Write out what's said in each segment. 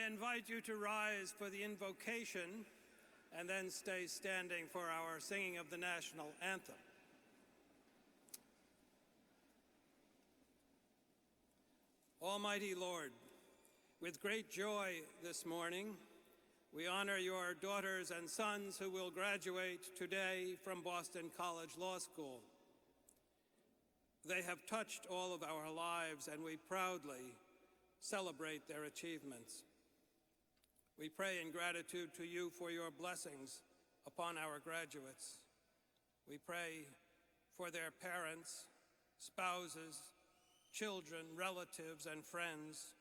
I invite you to rise for the invocation and then stay standing for our singing of the national anthem. Almighty Lord, with great joy this morning, we honor your daughters and sons who will graduate today from Boston College Law School. They have touched all of our lives, and we proudly celebrate their achievements. We pray in gratitude to you for your blessings upon our graduates. We pray for their parents, spouses, children, relatives, and friends,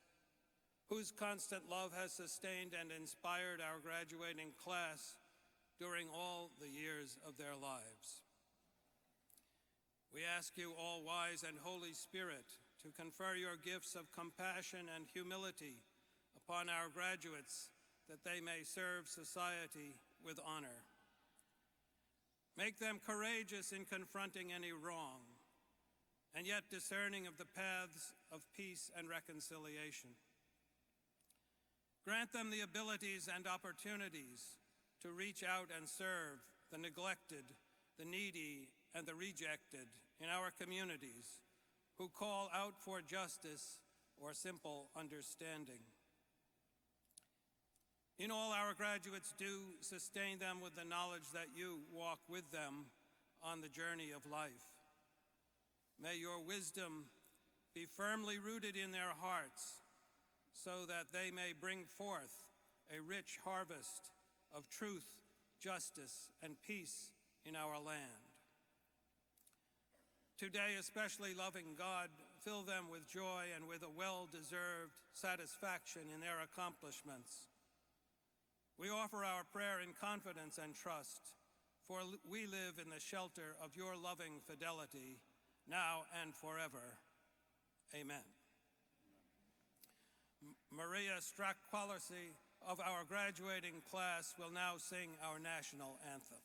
whose constant love has sustained and inspired our graduating class during all the years of their lives. We ask you, all-wise and Holy Spirit, to confer your gifts of compassion and humility upon our graduates, that they may serve society with honor. Make them courageous in confronting any wrong, and yet discerning of the paths of peace and reconciliation. Grant them the abilities and opportunities to reach out and serve the neglected, the needy, and the rejected in our communities who call out for justice or simple understanding. In all our graduates, do sustain them with the knowledge that you walk with them on the journey of life. May your wisdom be firmly rooted in their hearts, so that they may bring forth a rich harvest of truth, justice, and peace in our land. Today, especially loving God, fill them with joy and with a well-deserved satisfaction in their accomplishments. We offer our prayer in confidence and trust, for we live in the shelter of your loving fidelity, now and forever. Amen. Maria Strack-Qualercy of our graduating class will now sing our national anthem.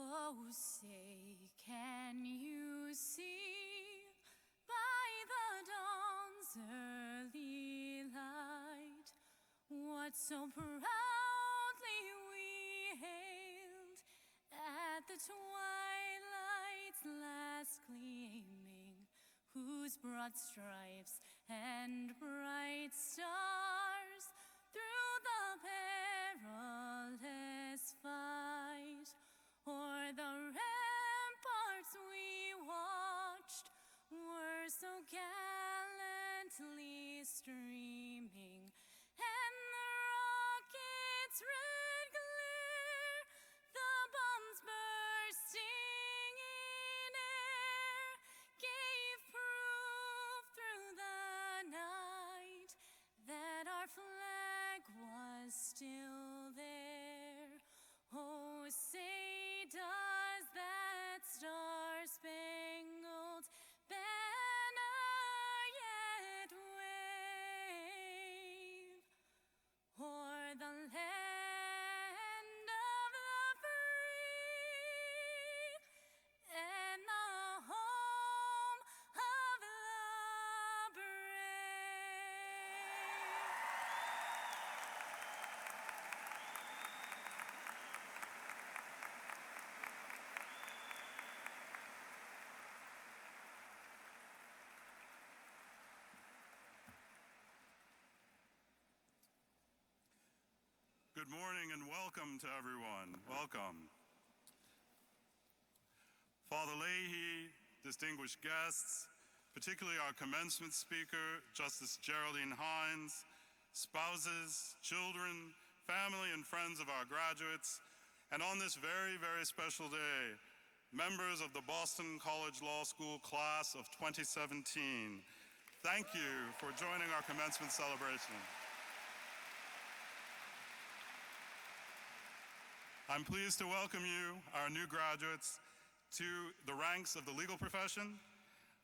Oh, say, can you see by the dawn's early light what so proudly we hailed at the twilight's last gleaming, whose broad stripes and bright stars through the perilous fight o'er the ramparts we watched were so gallantly streaming, and the rockets' red glare, the bombs bursting in air, gave proof through the night that our flag was still there. Oh, say, does that star-spangled banner yet wave o'er the land of the free and the home of the brave? Good morning and welcome to everyone. Welcome. Father Leahy, distinguished guests, particularly our commencement speaker, Justice Geraldine Hines, spouses, children, family, and friends of our graduates, and on this very, very special day, members of the Boston College Law School class of 2017. Thank you for joining our commencement celebration. I'm pleased to welcome you, our new graduates, to the ranks of the legal profession.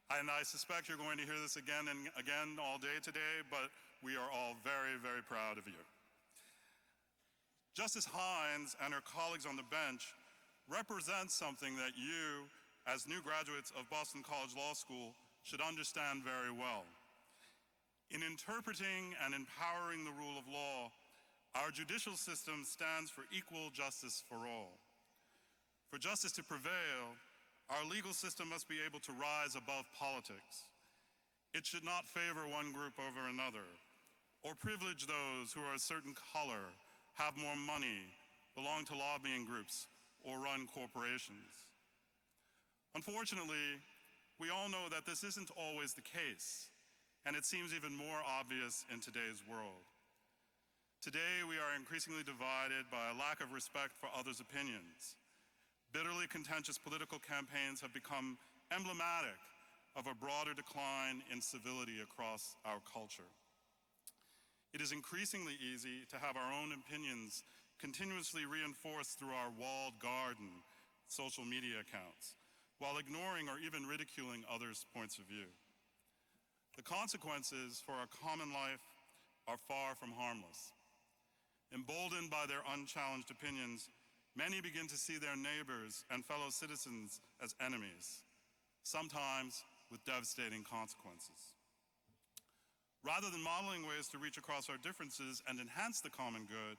And I suspect you're going to hear this again and again all day today, but we are all very, very proud of you. Justice Hines and her colleagues on the bench represents something that you, as new graduates of Boston College Law School, should understand very well. In interpreting and empowering the rule of law, our judicial system stands for equal justice for all. For justice to prevail, our legal system must be able to rise above politics. It should not favor one group over another, or privilege those who are a certain color, have more money, belong to lobbying groups, or run corporations. Unfortunately, we all know that this isn't always the case, and it seems even more obvious in today's world. Today, we are increasingly divided by a lack of respect for others' opinions. Bitterly contentious political campaigns have become emblematic of a broader decline in civility across our culture. It is increasingly easy to have our own opinions continuously reinforced through our walled garden social media accounts, while ignoring or even ridiculing others' points of view. The consequences for our common life are far from harmless. Emboldened by their unchallenged opinions, many begin to see their neighbors and fellow citizens as enemies, sometimes with devastating consequences. Rather than modeling ways to reach across our differences and enhance the common good,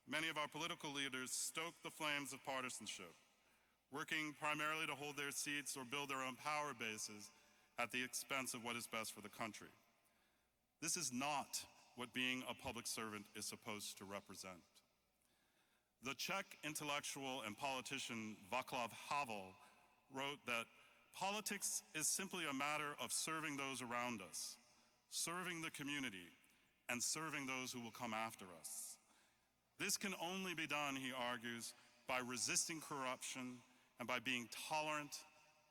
many of our political leaders stoke the flames of partisanship, working primarily to hold their seats or build their own power bases at the expense of what is best for the country. This is not what being a public servant is supposed to represent. The Czech intellectual and politician Václav Havel wrote that politics is simply a matter of serving those around us, serving the community, and serving those who will come after us. This can only be done, he argues, by resisting corruption and by being tolerant,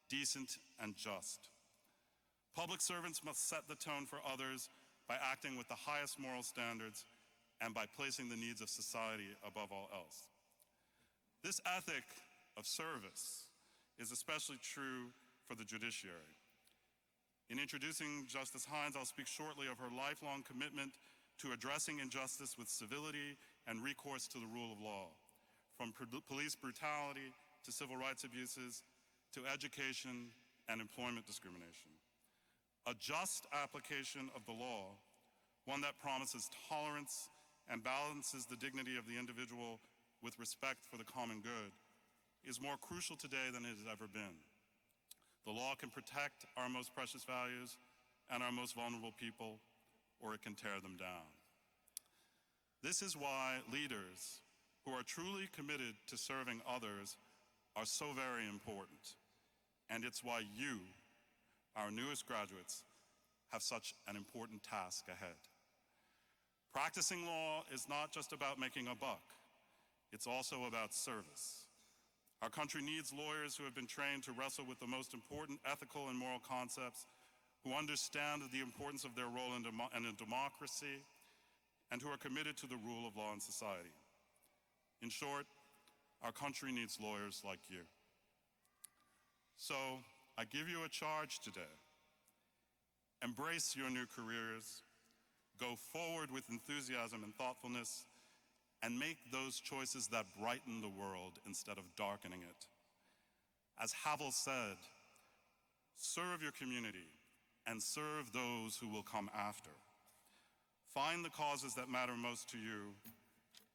decent, and just. Public servants must set the tone for others by acting with the highest moral standards and by placing the needs of society above all else. This ethic of service is especially true for the judiciary. In introducing Justice Hines, I'll speak shortly of her lifelong commitment to addressing injustice with civility and recourse to the rule of law, from police brutality to civil rights abuses to education and employment discrimination. A just application of the law, one that promises tolerance and balances the dignity of the individual with respect for the common good, is more crucial today than it has ever been. The law can protect our most precious values and our most vulnerable people, or it can tear them down. This is why leaders who are truly committed to serving others are so very important. And it's why you, our newest graduates, have such an important task ahead. Practicing law is not just about making a buck, it's also about service. Our country needs lawyers who have been trained to wrestle with the most important ethical and moral concepts, who understand the importance of their role in a democracy, and who are committed to the rule of law in society. In short, our country needs lawyers like you. So, I give you a charge today. Embrace your new careers, go forward with enthusiasm and thoughtfulness, and make those choices that brighten the world instead of darkening it. As Havel said, serve your community and serve those who will come after. Find the causes that matter most to you,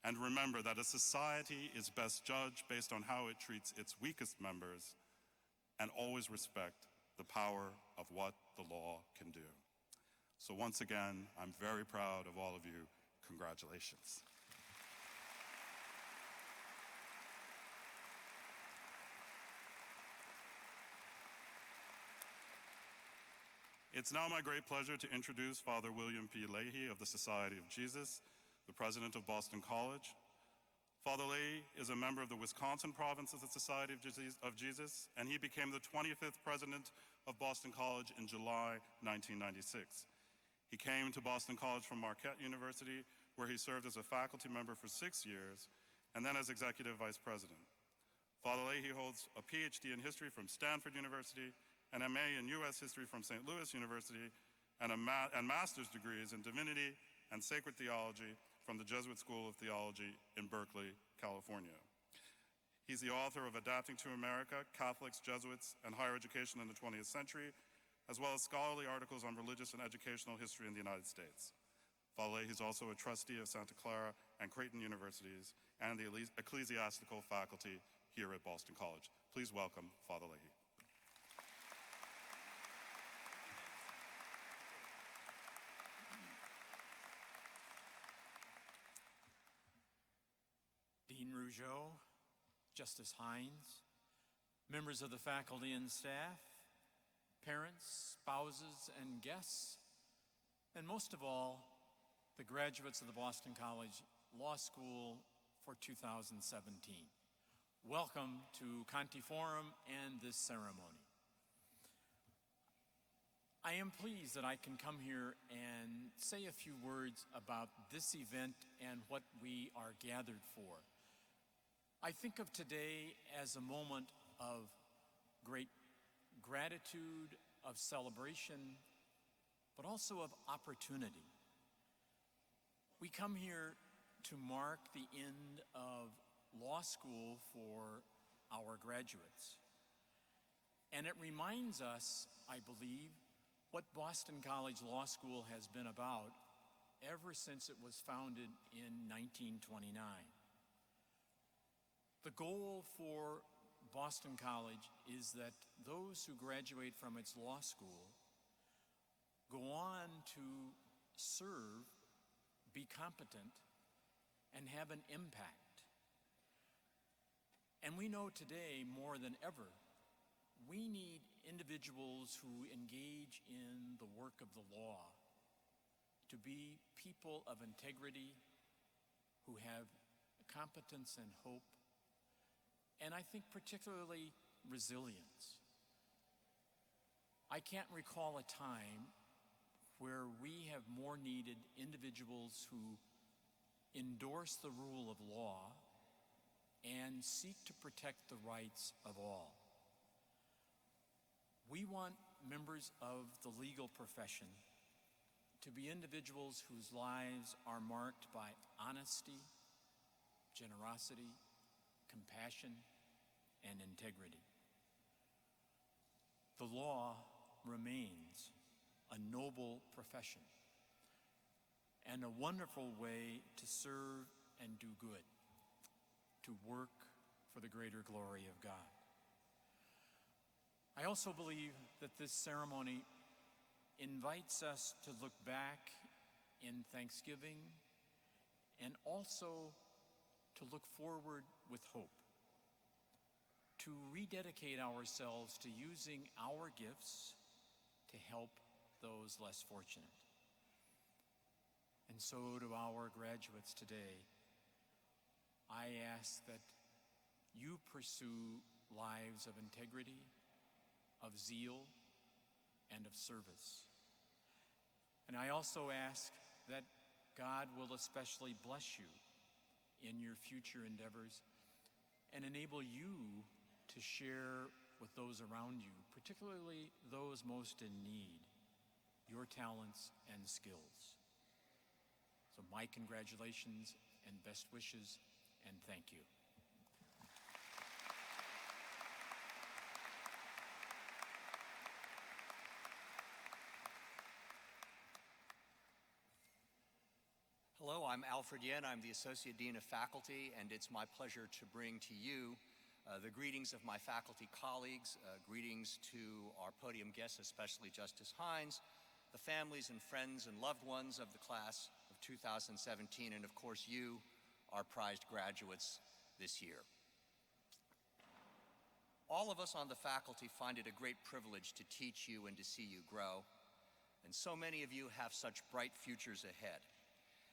and remember that a society is best judged based on how it treats its weakest members, and always respect the power of what the law can do. So once again, I'm very proud of all of you. Congratulations. It's now my great pleasure to introduce Father William P. Leahy of the Society of Jesus, the president of Boston College. Father Leahy is a member of the Wisconsin province of the Society of Jesus, and he became the 25th president of Boston College in July 1996. He came to Boston College from Marquette University, where he served as a faculty member for 6 years, and then as executive vice president. Father Leahy holds a PhD in history from Stanford University, an MA in U.S. history from St. Louis University, and master's degrees in divinity and sacred theology from the Jesuit School of Theology in Berkeley, California. He He's the author of Adapting to America, Catholics, Jesuits, and Higher Education in the 20th Century, as well as scholarly articles on religious and educational history in the United States. Father Leahy is also a trustee of Santa Clara and Creighton Universities and the ecclesiastical faculty here at Boston College. Please welcome Father Leahy. Dean Rougeau, Justice Hines, members of the faculty and staff, parents, spouses, and guests, and most of all, the graduates of the Boston College Law School for 2017. Welcome to Conte Forum and this ceremony. I am pleased that I can come here and say a few words about this event and what we are gathered for. I think of today as a moment of great gratitude, of celebration, but also of opportunity. We come here to mark the end of law school for our graduates. And it reminds us, I believe, what Boston College Law School has been about ever since it was founded in 1929. The goal for Boston College is that those who graduate from its law school go on to serve, be competent, and have an impact. And we know today more than ever, we need individuals who engage in the work of the law to be people of integrity, who have competence and hope, and I think particularly resilience. I can't recall a time where we have more needed individuals who endorse the rule of law and seek to protect the rights of all. We want members of the legal profession to be individuals whose lives are marked by honesty, generosity, compassion, and integrity. The law remains a noble profession and a wonderful way to serve and do good, to work for the greater glory of God. I also believe that this ceremony invites us to look back in thanksgiving and also to look forward with hope, to rededicate ourselves to using our gifts to help those less fortunate. And so to our graduates today, I ask that you pursue lives of integrity, of zeal, and of service. And I also ask that God will especially bless you in your future endeavors and enable you to share with those around you, particularly those most in need, your talents and skills. So my congratulations and best wishes, and thank you. Hello, I'm Alfred Yen. I'm the Associate Dean of Faculty, and it's my pleasure to bring to you the greetings of my faculty colleagues, greetings to our podium guests, especially Justice Hines, the families and friends and loved ones of the class of 2017, and of course you, our prized graduates this year. All of us on the faculty find it a great privilege to teach you and to see you grow, and so many of you have such bright futures ahead.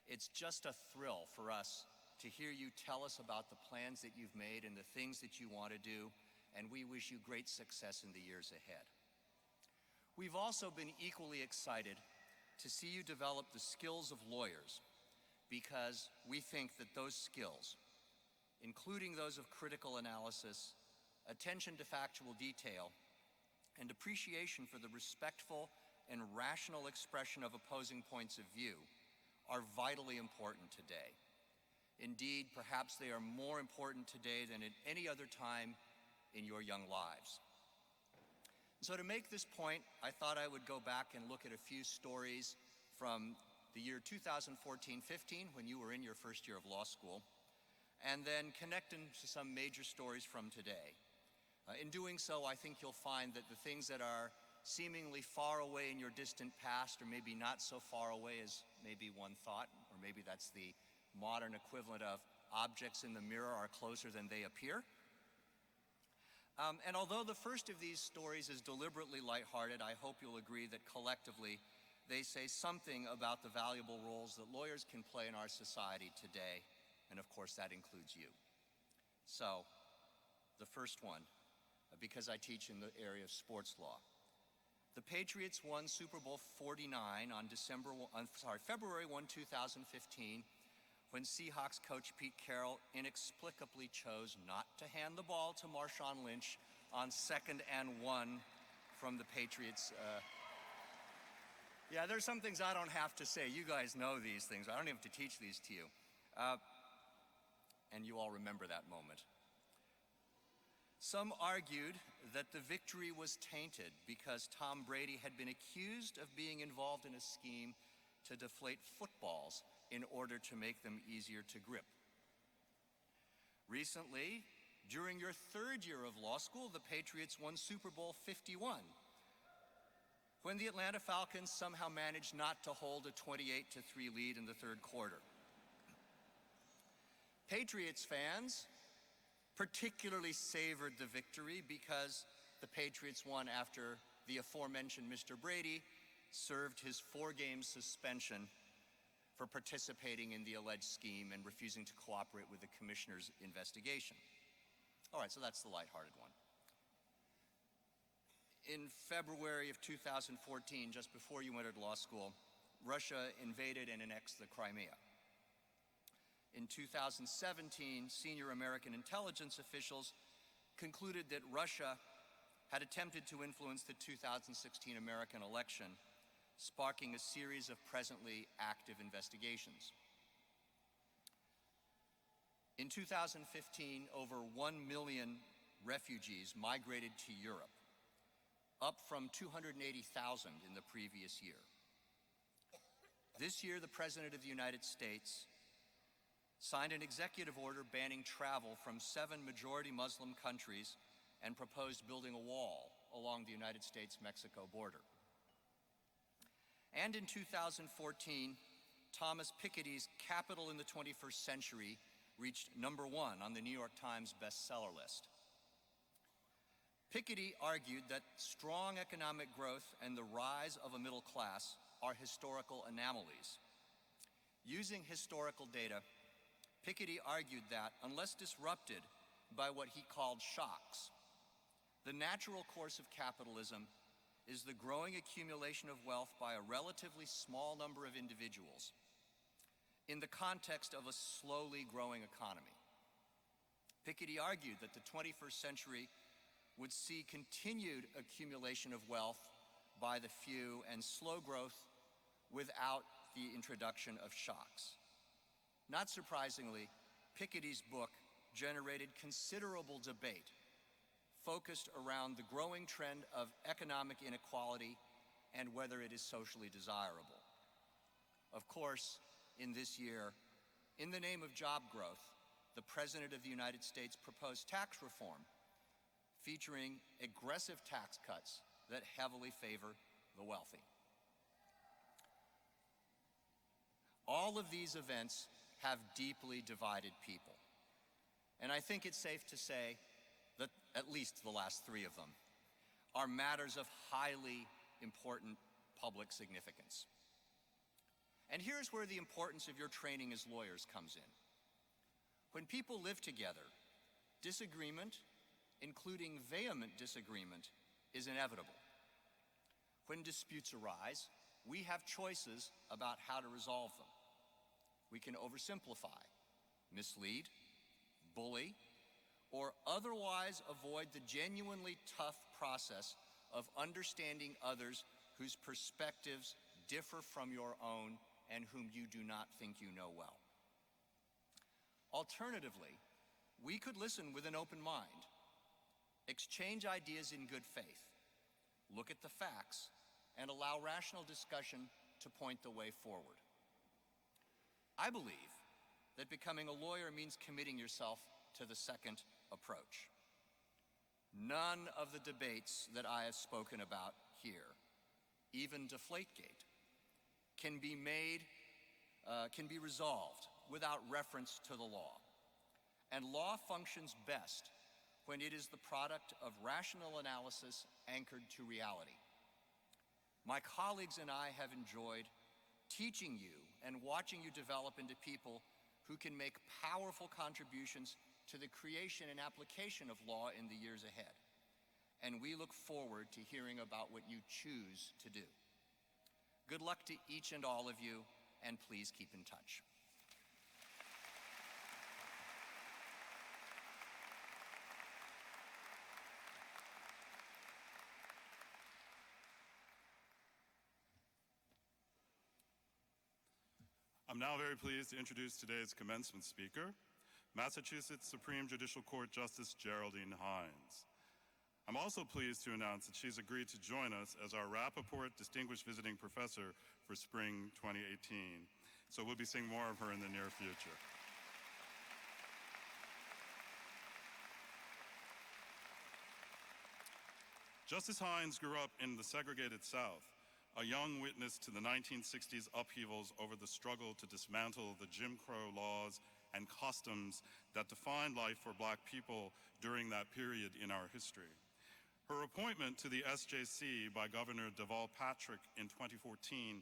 It's just a thrill for us to hear you tell us about the plans that you've made and the things that you want to do, and we wish you great success in the years ahead. We've also been equally excited to see you develop the skills of lawyers, because we think that those skills, including those of critical analysis, attention to factual detail, and appreciation for the respectful and rational expression of opposing points of view, are vitally important today. Indeed, perhaps they are more important today than at any other time in your young lives. So to make this point, I thought I would go back and look at a few stories from the year 2014-15, when you were in your first year of law school, and then connect them to some major stories from today. In doing so, I think you'll find that the things that are seemingly far away in your distant past, or maybe not so far away as maybe one thought, or maybe that's the modern equivalent of objects in the mirror are closer than they appear. And although the first of these stories is deliberately lighthearted, I hope you'll agree that collectively they say something about the valuable roles that lawyers can play in our society today, and of course that includes you. So, the first one, because I teach in the area of sports law. The Patriots won Super Bowl 49 on February 1, 2015, when Seahawks coach Pete Carroll inexplicably chose not to hand the ball to Marshawn Lynch on 2nd and 1 from the Patriots. Yeah, there's some things I don't have to say. You guys know these things. I don't even have to teach these to you. And you all remember that moment. Some argued that the victory was tainted because Tom Brady had been accused of being involved in a scheme to deflate footballs in order to make them easier to grip. Recently, during your third year of law school, the Patriots won Super Bowl 51, when the Atlanta Falcons somehow managed not to hold a 28-3 lead in the third quarter. Patriots fans particularly savored the victory because the Patriots won after the aforementioned Mr. Brady served his 4-game suspension for participating in the alleged scheme and refusing to cooperate with the commissioner's investigation. All right, so that's the lighthearted one. In February of 2014, just before you entered law school, Russia invaded and annexed the Crimea. In 2017, senior American intelligence officials concluded that Russia had attempted to influence the 2016 American election, sparking a series of presently active investigations. In 2015, over 1 million refugees migrated to Europe, up from 280,000 in the previous year. This year, the President of the United States signed an executive order banning travel from 7 majority Muslim countries and proposed building a wall along the United States-Mexico border. And in 2014, Thomas Piketty's Capital in the 21st Century reached #1 on the New York Times bestseller list. Piketty argued that strong economic growth and the rise of a middle class are historical anomalies. Using historical data, Piketty argued that, unless disrupted by what he called shocks, the natural course of capitalism is the growing accumulation of wealth by a relatively small number of individuals in the context of a slowly growing economy. Piketty argued that the 21st century would see continued accumulation of wealth by the few and slow growth without the introduction of shocks. Not surprisingly, Piketty's book generated considerable debate focused around the growing trend of economic inequality and whether it is socially desirable. Of course, in this year, in the name of job growth, the President of the United States proposed tax reform featuring aggressive tax cuts that heavily favor the wealthy. All of these events have deeply divided people. And I think it's safe to say that at least the last 3 of them are matters of highly important public significance. And here's where the importance of your training as lawyers comes in. When people live together, disagreement, including vehement disagreement, is inevitable. When disputes arise, we have choices about how to resolve them. We can oversimplify, mislead, bully, or otherwise avoid the genuinely tough process of understanding others whose perspectives differ from your own and whom you do not think you know well. Alternatively, we could listen with an open mind, exchange ideas in good faith, look at the facts, and allow rational discussion to point the way forward. I believe that becoming a lawyer means committing yourself to the second approach. None of the debates that I have spoken about here, even Deflategate, can be resolved without reference to the law. And law functions best when it is the product of rational analysis anchored to reality. My colleagues and I have enjoyed teaching you and watching you develop into people who can make powerful contributions to the creation and application of law in the years ahead. And we look forward to hearing about what you choose to do. Good luck to each and all of you, and please keep in touch. I'm now very pleased to introduce today's commencement speaker, Massachusetts Supreme Judicial Court Justice Geraldine Hines. I'm also pleased to announce that she's agreed to join us as our Rappaport Distinguished Visiting Professor for Spring 2018. So we'll be seeing more of her in the near future. Justice Hines grew up in the segregated South, a young witness to the 1960s upheavals over the struggle to dismantle the Jim Crow laws and customs that defined life for Black people during that period in our history. Her appointment to the SJC by Governor Deval Patrick in 2014,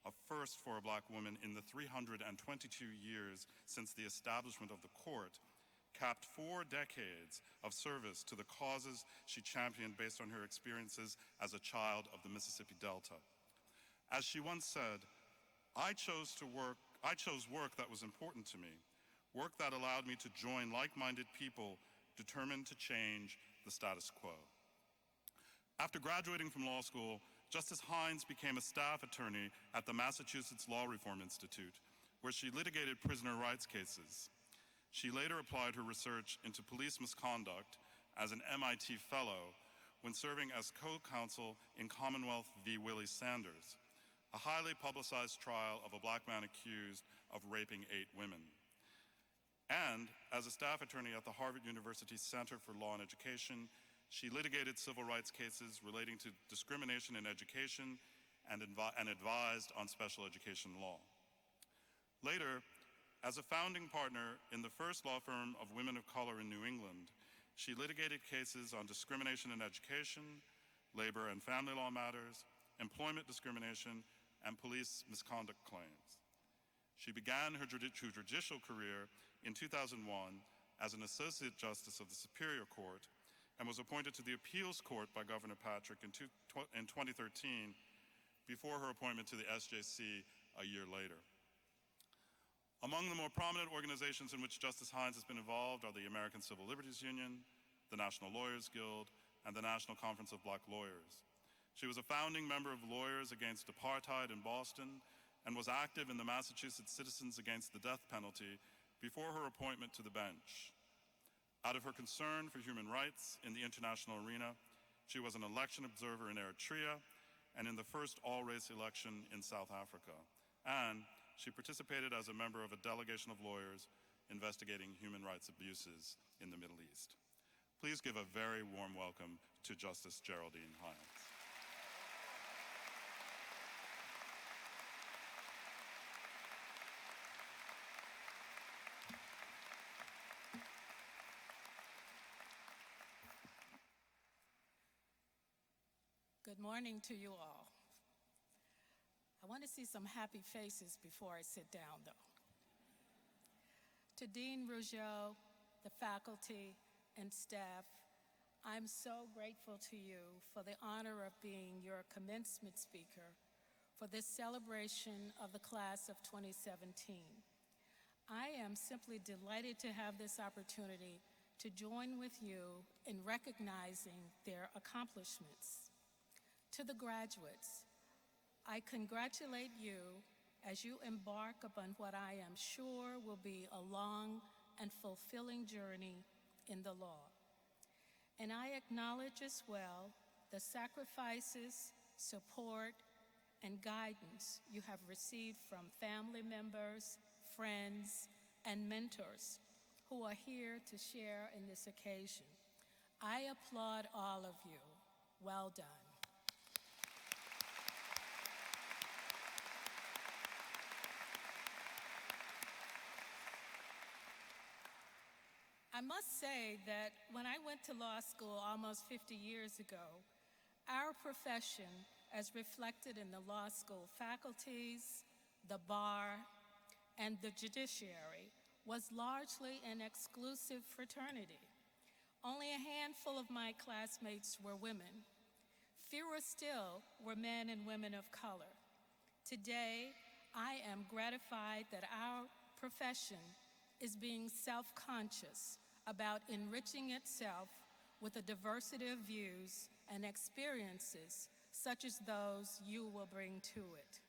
a first for a Black woman in the 322 years since the establishment of the court, capped 4 decades of service to the causes she championed based on her experiences as a child of the Mississippi Delta. As she once said, I chose work that was important to me, work that allowed me to join like-minded people determined to change the status quo. After graduating from law school, Justice Hines became a staff attorney at the Massachusetts Law Reform Institute, where she litigated prisoner rights cases. She later applied her research into police misconduct as an MIT fellow when serving as co-counsel in Commonwealth v. Willie Sanders, a highly publicized trial of a Black man accused of raping 8 women. And as a staff attorney at the Harvard University Center for Law and Education, she litigated civil rights cases relating to discrimination in education and advised on special education law. Later, as a founding partner in the first law firm of women of color in New England, she litigated cases on discrimination in education, labor and family law matters, employment discrimination, and police misconduct claims. She began her judicial career in 2001 as an Associate Justice of the Superior Court and was appointed to the Appeals Court by Governor Patrick in 2013 before her appointment to the SJC a year later. Among the more prominent organizations in which Justice Hines has been involved are the American Civil Liberties Union, the National Lawyers Guild, and the National Conference of Black Lawyers. She was a founding member of Lawyers Against Apartheid in Boston and was active in the Massachusetts Citizens Against the Death Penalty before her appointment to the bench. Out of her concern for human rights in the international arena, she was an election observer in Eritrea and in the first all-race election in South Africa. And she participated as a member of a delegation of lawyers investigating human rights abuses in the Middle East. Please give a very warm welcome to Justice Geraldine Hines. Good morning to you all. I want to see some happy faces before I sit down, though. To Dean Rougeau, the faculty, and staff, I'm so grateful to you for the honor of being your commencement speaker for this celebration of the class of 2017. I am simply delighted to have this opportunity to join with you in recognizing their accomplishments. To the graduates, I congratulate you as you embark upon what I am sure will be a long and fulfilling journey in the law. And I acknowledge as well the sacrifices, support, and guidance you have received from family members, friends, and mentors who are here to share in this occasion. I applaud all of you. Well done. I must say that when I went to law school almost 50 years ago, our profession, as reflected in the law school faculties, the bar, and the judiciary, was largely an exclusive fraternity. Only a handful of my classmates were women. Fewer still were men and women of color. Today, I am gratified that our profession is being self-conscious about enriching itself with a diversity of views and experiences such as those you will bring to it.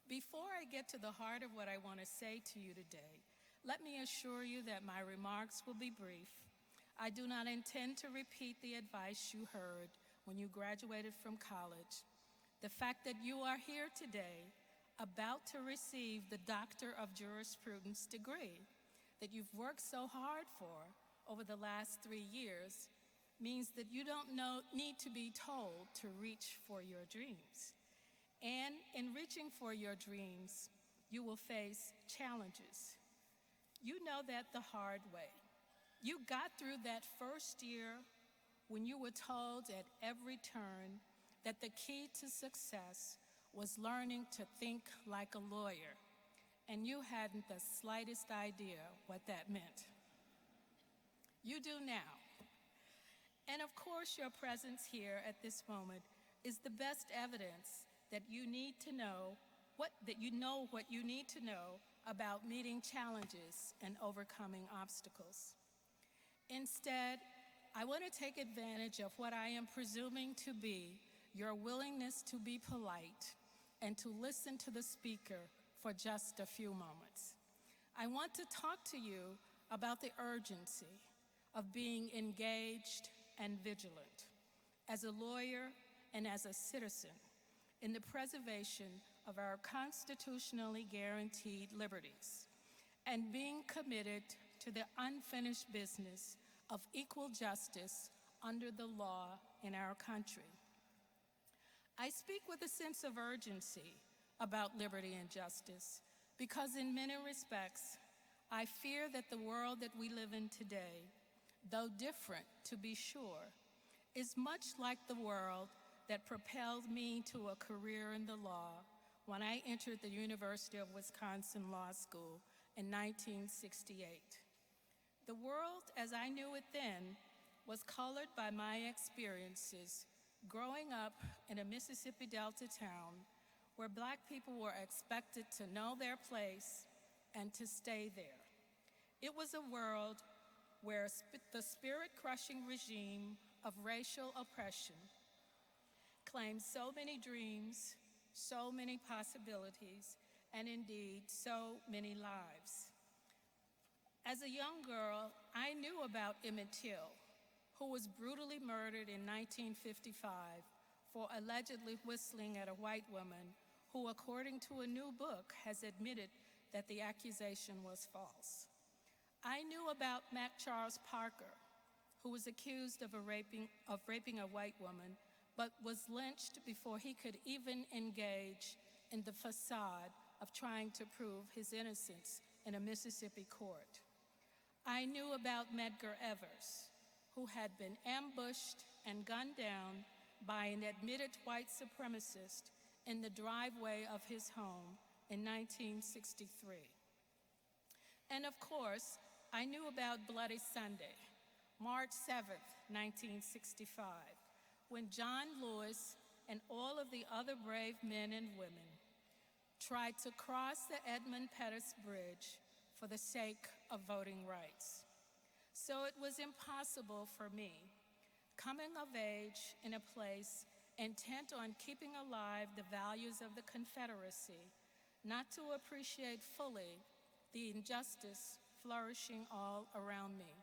Before I get to the heart of what I want to say to you today, let me assure you that my remarks will be brief. I do not intend to repeat the advice you heard when you graduated from college. The fact that you are here today, about to receive the Doctor of Jurisprudence degree that you've worked so hard for over the last 3 years, means that you don't need to be told to reach for your dreams. And in reaching for your dreams, you will face challenges. You know that the hard way. You got through that first year when you were told at every turn that the key to success was learning to think like a lawyer, and you hadn't the slightest idea what that meant. You do now. And of course, your presence here at this moment is the best evidence that you know what you need to know about meeting challenges and overcoming obstacles. Instead, I want to take advantage of what I am presuming to be your willingness to be polite and to listen to the speaker for just a few moments. I want to talk to you about the urgency of being engaged and vigilant as a lawyer and as a citizen in the preservation of our constitutionally guaranteed liberties and being committed to the unfinished business of equal justice under the law in our country. I speak with a sense of urgency about liberty and justice because in many respects, I fear that the world that we live in today, though different to be sure, is much like the world that propelled me to a career in the law when I entered the University of Wisconsin Law School in 1968. The world as I knew it then was colored by my experiences growing up in a Mississippi Delta town where Black people were expected to know their place and to stay there. It was a world where the spirit-crushing regime of racial oppression claimed so many dreams, so many possibilities, and indeed, so many lives. As a young girl, I knew about Emmett Till, who was brutally murdered in 1955 for allegedly whistling at a white woman who, according to a new book, has admitted that the accusation was false. I knew about Mac Charles Parker, who was accused of raping a white woman, but was lynched before he could even engage in the facade of trying to prove his innocence in a Mississippi court. I knew about Medgar Evers, who had been ambushed and gunned down by an admitted white supremacist in the driveway of his home in 1963. And of course, I knew about Bloody Sunday, March 7th, 1965, when John Lewis and all of the other brave men and women tried to cross the Edmund Pettus Bridge for the sake of voting rights. So it was impossible for me, coming of age in a place intent on keeping alive the values of the Confederacy, not to appreciate fully the injustice flourishing all around me.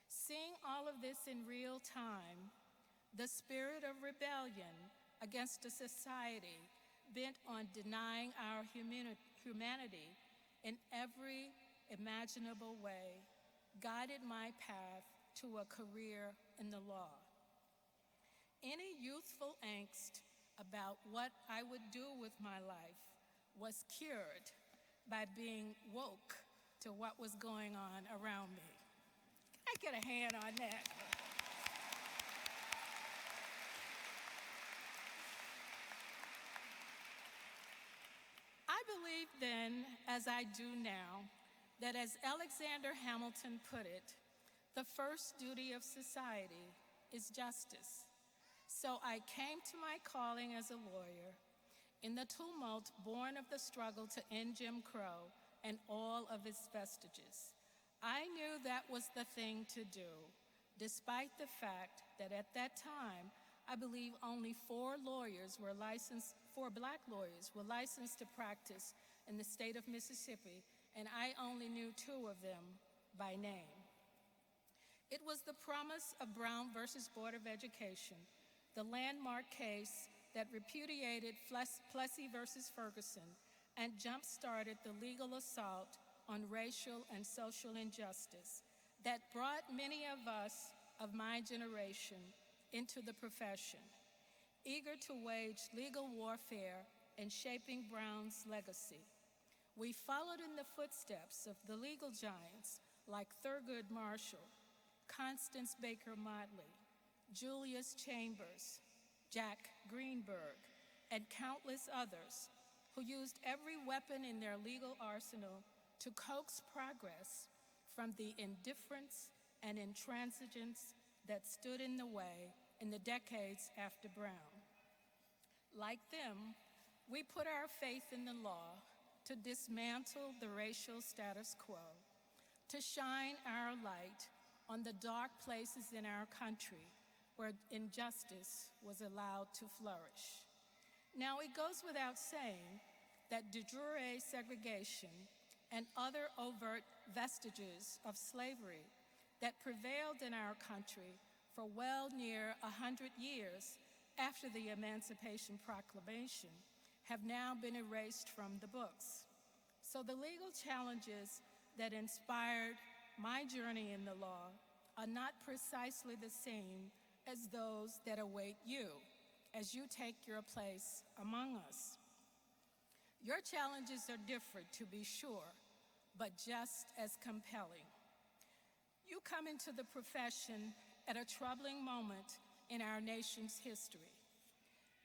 Seeing all of this in real time, the spirit of rebellion against a society bent on denying our humanity in every imaginable way guided my path to a career in the law. Any youthful angst about what I would do with my life was cured by being woke to what was going on around me. Can I get a hand on that? I believed then, as I do now, that as Alexander Hamilton put it, the first duty of society is justice. So I came to my calling as a lawyer in the tumult born of the struggle to end Jim Crow and all of its vestiges. I knew that was the thing to do, despite the fact that at that time, I believe only four black lawyers were licensed to practice in the state of Mississippi, and I only knew two of them by name. It was the promise of Brown versus Board of Education, the landmark case that repudiated Plessy versus Ferguson and jump-started the legal assault on racial and social injustice that brought many of us of my generation into the profession, eager to wage legal warfare in shaping Brown's legacy. We followed in the footsteps of the legal giants like Thurgood Marshall, Constance Baker Motley, Julius Chambers, Jack Greenberg, and countless others who used every weapon in their legal arsenal to coax progress from the indifference and intransigence that stood in the way in the decades after Brown. Like them, we put our faith in the law to dismantle the racial status quo, to shine our light on the dark places in our country where injustice was allowed to flourish. Now, it goes without saying that de jure segregation and other overt vestiges of slavery that prevailed in our country for well near 100 years after the Emancipation Proclamation have now been erased from the books. So the legal challenges that inspired my journey in the law are not precisely the same as those that await you as you take your place among us. Your challenges are different, to be sure, but just as compelling. You come into the profession at a troubling moment in our nation's history.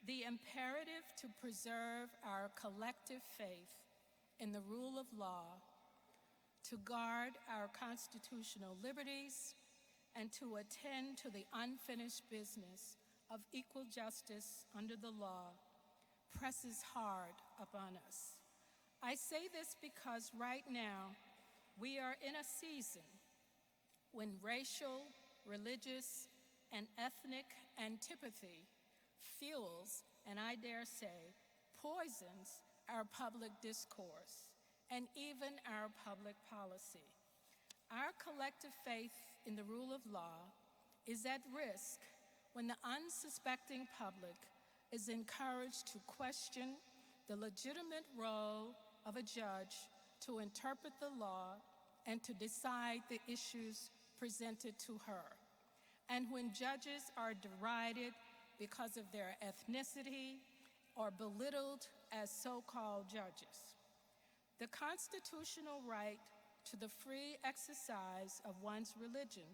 The imperative to preserve our collective faith in the rule of law, to guard our constitutional liberties, and to attend to the unfinished business of equal justice under the law presses hard upon us. I say this because right now we are in a season when racial, religious, and ethnic antipathy fuels, and I dare say, poisons our public discourse and even our public policy. Our collective faith in the rule of law is at risk when the unsuspecting public is encouraged to question the legitimate role of a judge to interpret the law and to decide the issues presented to her, and when judges are derided because of their ethnicity or belittled as so-called judges. The constitutional right to the free exercise of one's religion,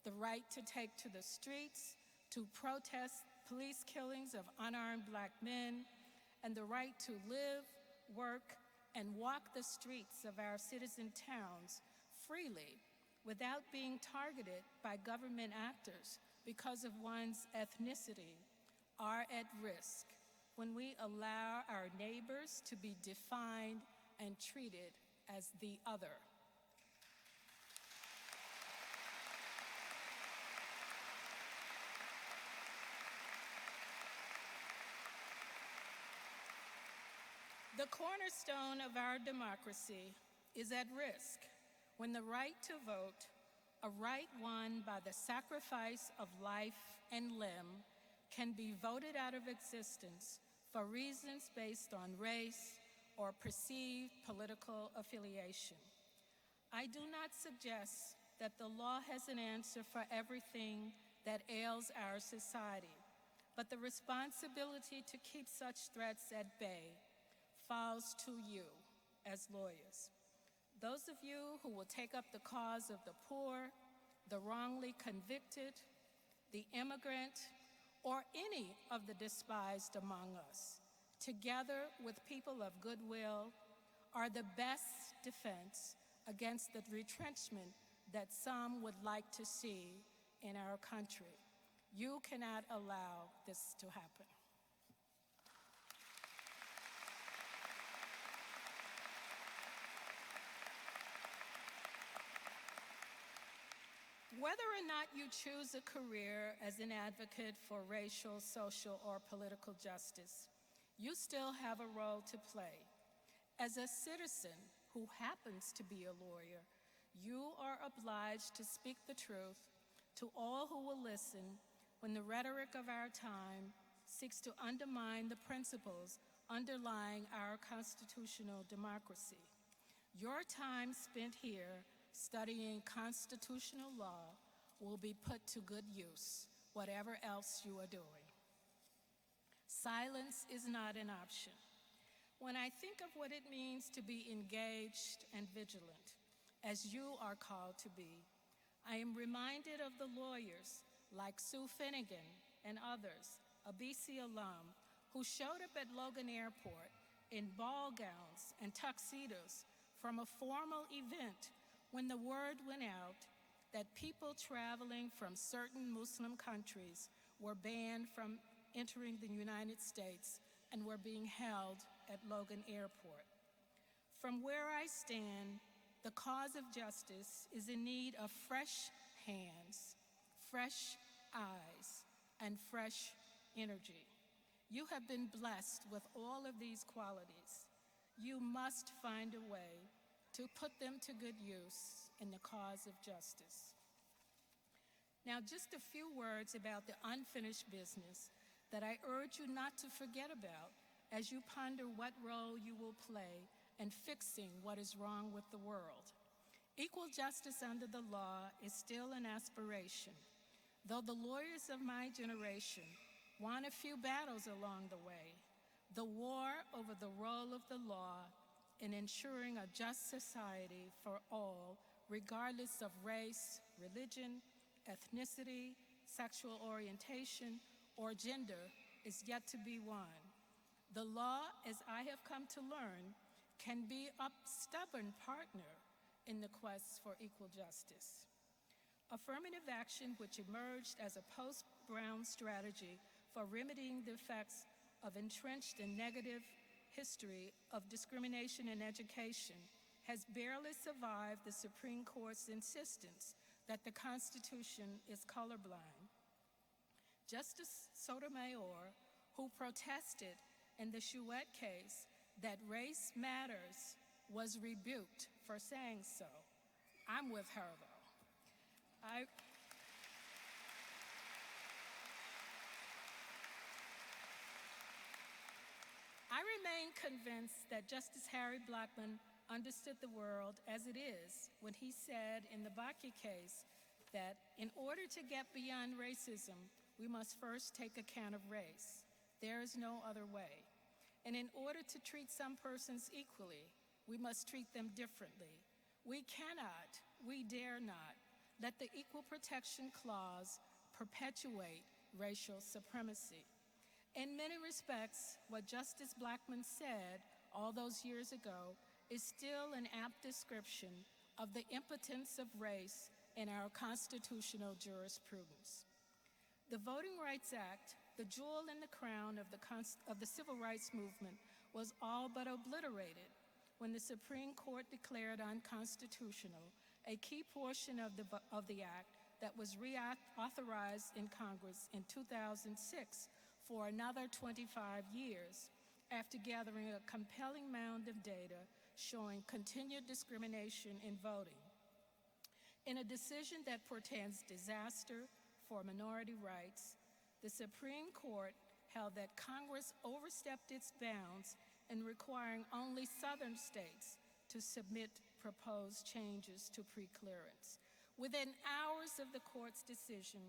the right to take to the streets to protest police killings of unarmed Black men, and the right to live, work, and walk the streets of our citizen towns freely without being targeted by government actors because of one's ethnicity are at risk when we allow our neighbors to be defined and treated as the other. The cornerstone of our democracy is at risk when the right to vote, a right won by the sacrifice of life and limb, can be voted out of existence for reasons based on race or perceived political affiliation. I do not suggest that the law has an answer for everything that ails our society, but the responsibility to keep such threats at bay falls to you as lawyers. Those of you who will take up the cause of the poor, the wrongly convicted, the immigrant, or any of the despised among us, together with people of goodwill, are the best defense against the retrenchment that some would like to see in our country. You cannot allow this to happen. Whether or not you choose a career as an advocate for racial, social, or political justice, you still have a role to play. As a citizen who happens to be a lawyer, you are obliged to speak the truth to all who will listen when the rhetoric of our time seeks to undermine the principles underlying our constitutional democracy. Your time spent here studying constitutional law will be put to good use, whatever else you are doing. Silence is not an option. When I think of what it means to be engaged and vigilant, as you are called to be, I am reminded of the lawyers like Sue Finnegan and others, a BC alum, who showed up at Logan Airport in ball gowns and tuxedos from a formal event when the word went out that people traveling from certain Muslim countries were banned from entering the United States and were being held at Logan Airport. From where I stand, the cause of justice is in need of fresh hands, fresh eyes, and fresh energy. You have been blessed with all of these qualities. You must find a way to put them to good use in the cause of justice. Now, just a few words about the unfinished business that I urge you not to forget about as you ponder what role you will play in fixing what is wrong with the world. Equal justice under the law is still an aspiration, though the lawyers of my generation won a few battles along the way. The war over the role of the law in ensuring a just society for all, regardless of race, religion, ethnicity, sexual orientation, or gender, is yet to be won. The law, as I have come to learn, can be a stubborn partner in the quest for equal justice. Affirmative action, which emerged as a post-Brown strategy for remedying the effects of entrenched and negative history of discrimination in education, has barely survived the Supreme Court's insistence that the Constitution is colorblind. Justice Sotomayor, who protested in the Chouette case that race matters, was rebuked for saying so. I'm with her, though. I remain convinced that Justice Harry Blackmun understood the world as it is when he said in the Bakke case that in order to get beyond racism, we must first take account of race. There is no other way. And in order to treat some persons equally, we must treat them differently. We cannot, we dare not, let the Equal Protection Clause perpetuate racial supremacy. In many respects, what Justice Blackmun said all those years ago is still an apt description of the impotence of race in our constitutional jurisprudence. The Voting Rights Act, the jewel in the crown of the civil rights movement, was all but obliterated when the Supreme Court declared unconstitutional a key portion of the act that was reauthorized in Congress in 2006 for another 25 years after gathering a compelling mound of data showing continued discrimination in voting. In a decision that portends disaster for minority rights, the Supreme Court held that Congress overstepped its bounds in requiring only Southern states to submit proposed changes to preclearance. Within hours of the court's decision,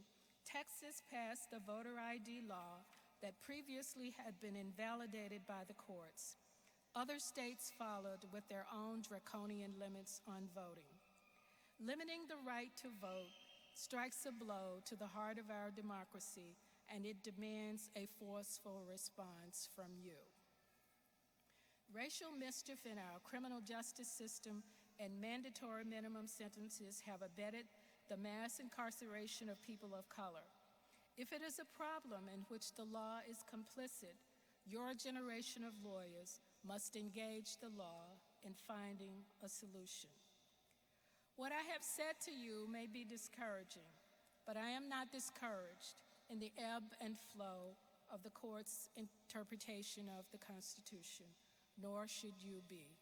Texas passed a voter ID law that previously had been invalidated by the courts. Other states followed with their own draconian limits on voting. Limiting the right to vote strikes a blow to the heart of our democracy, and it demands a forceful response from you. Racial mischief in our criminal justice system and mandatory minimum sentences have abetted the mass incarceration of people of color. If it is a problem in which the law is complicit, your generation of lawyers must engage the law in finding a solution. What I have said to you may be discouraging, but I am not discouraged in the ebb and flow of the court's interpretation of the Constitution, nor should you be.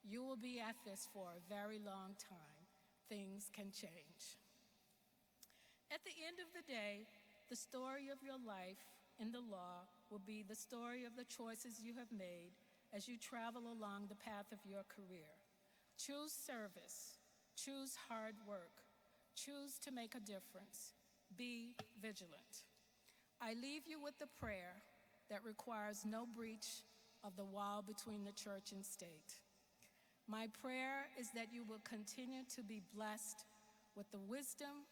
You will be at this for a very long time. Things can change. At the end of the day, the story of your life in the law will be the story of the choices you have made as you travel along the path of your career. Choose service, choose hard work, choose to make a difference. Be vigilant. I leave you with the prayer that requires no breach of the wall between the church and state. My prayer is that you will continue to be blessed with the wisdom,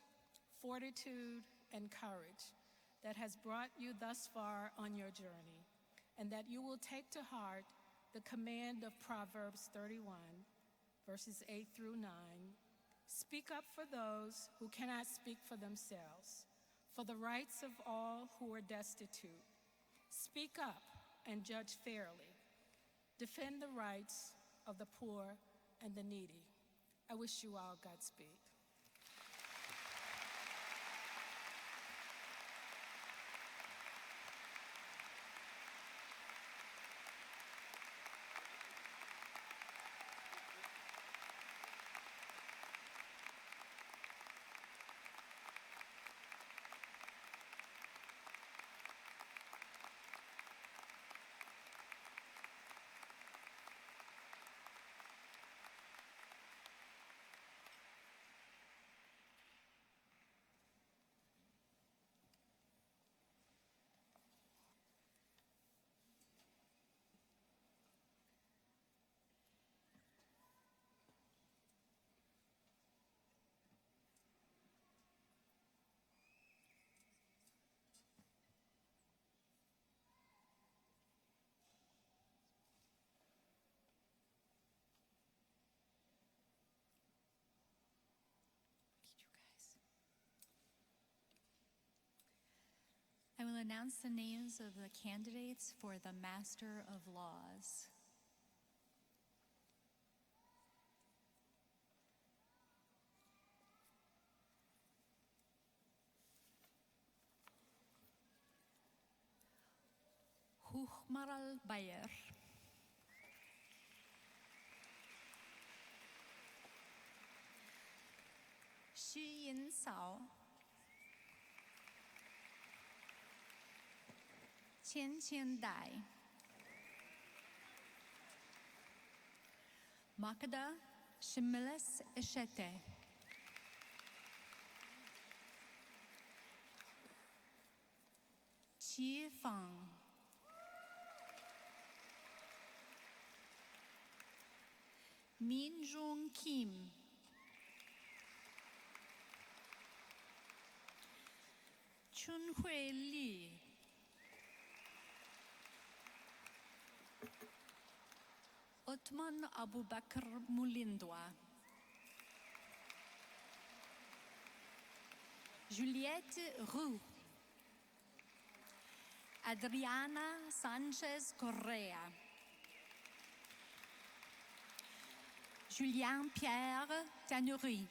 fortitude, and courage that has brought you thus far on your journey, and that you will take to heart the command of Proverbs 31, verses 8 through 9. Speak up for those who cannot speak for themselves, for the rights of all who are destitute. Speak up and judge fairly. Defend the rights of the poor and the needy. I wish you all Godspeed. I will announce the names of the candidates for the Master of Laws. Huchmaral Bayer. Xu Yin Sao. Qian Qian Dai. Makda Shimilis Eshete. Qi Fang. Min Jung Kim. Chun Hui Li. Othman Abubakar Mulindwa. Juliette Roux. Adriana Sanchez Correa. Julien Pierre Tanuri.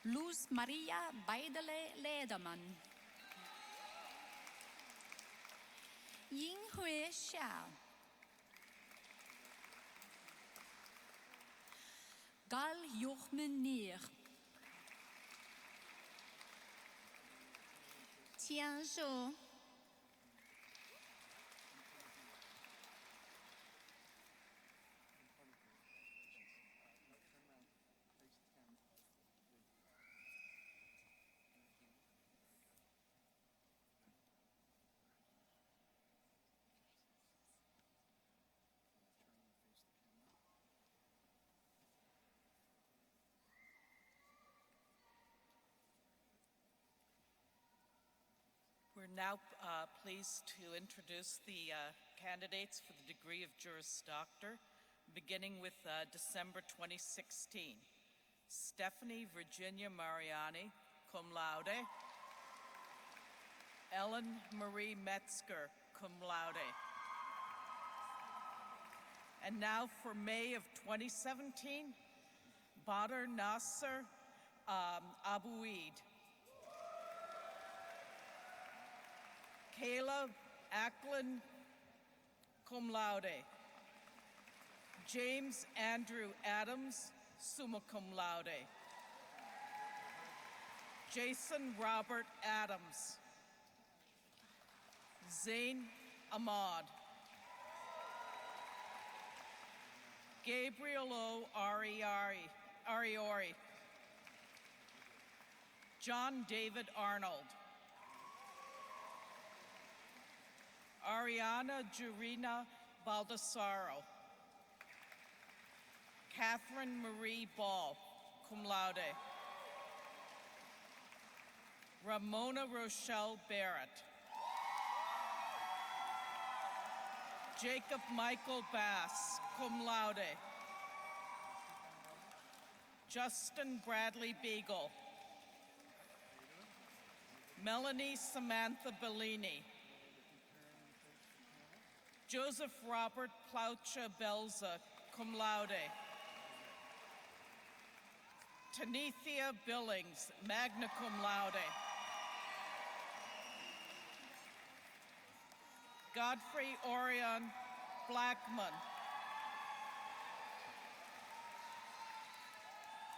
Luz Maria Baidele Lederman. Yinghui Xiao. Gal Jochman Neer. Tian Zhou. We're now pleased to introduce the candidates for the degree of Juris Doctor, beginning with December 2016. Stephanie Virginia Mariani, cum laude. Ellen Marie Metzger, cum laude. And now for May of 2017, Badr Nasser Abouid. Kayla Ackland, cum laude. James Andrew Adams, summa cum laude. Jason Robert Adams. Zain Ahmad. Gabriel O. Ariori. John David Arnold. Ariana Jurina Baldassaro. Catherine Marie Ball, cum laude. Ramona Rochelle Barrett. Jacob Michael Bass, cum laude. Justin Bradley Beagle. Melanie Samantha Bellini. Joseph Robert Plaucha Belza, cum laude. Tanithia Billings, magna cum laude. Godfrey Orion Blackman.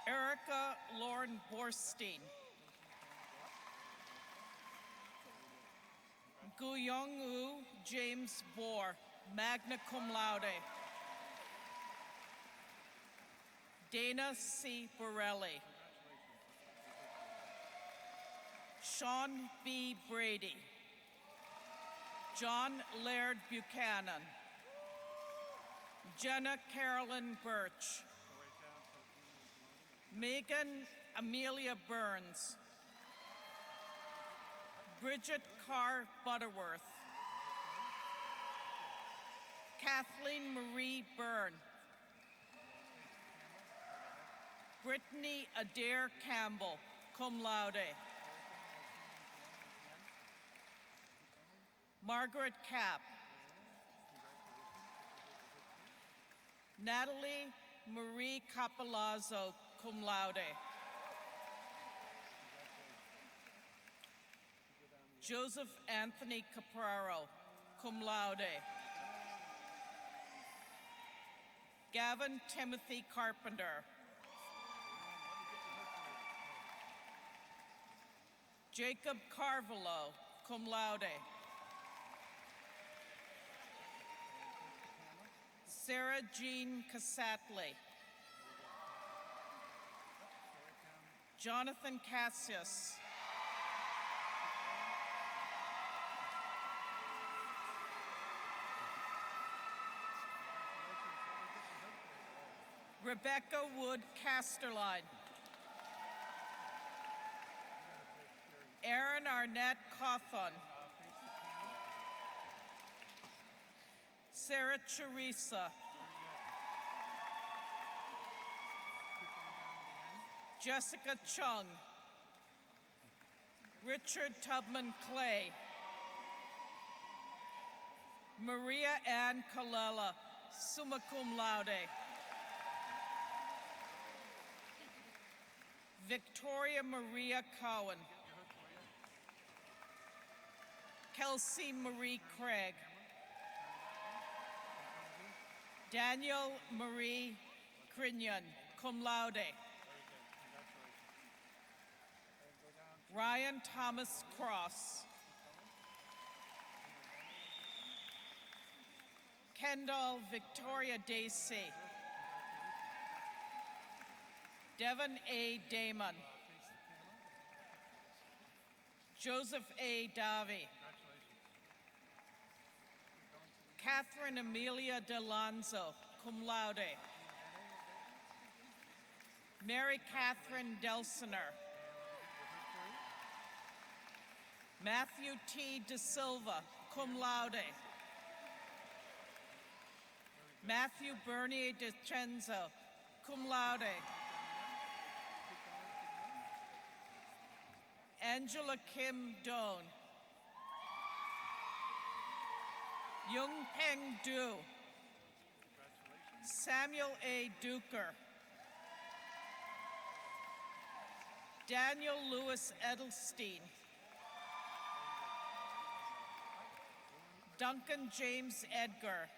Erica Lauren Borstein. Guyong James Bohr, magna cum laude. Dana C. Borelli. Sean B. Brady. John Laird Buchanan. Jenna Carolyn Birch. Megan Amelia Burns. Bridget Carr Butterworth. Kathleen Marie Byrne. Brittany Adair Campbell, cum laude. Margaret Kapp. Natalie Marie Capolazzo, cum laude. Joseph Anthony Capraro, cum laude. Gavin Timothy Carpenter. Jacob Carvalho, cum laude. Sarah Jean Casatley. Jonathan Cassius. Rebecca Wood Casterline. Aaron Arnett Cawthon. Sarah Teresa. Jessica Chung. Richard Tubman Clay. Maria Ann Colella, summa cum laude. Victoria Maria Cowan. Kelsey Marie Craig. Daniel Marie Crignon, cum laude. Ryan Thomas Cross. Kendall Victoria Dacey. Devon A. Damon. Joseph A. Davi. Catherine Amelia Delonzo, cum laude. Mary Catherine Delsener. Matthew T. De Silva, cum laude. Matthew Bernier De Cenzo, cum laude. Angela Kim Doan. Yung Peng Du. Samuel A. Duker. Daniel Lewis Edelstein. Duncan James Edgar.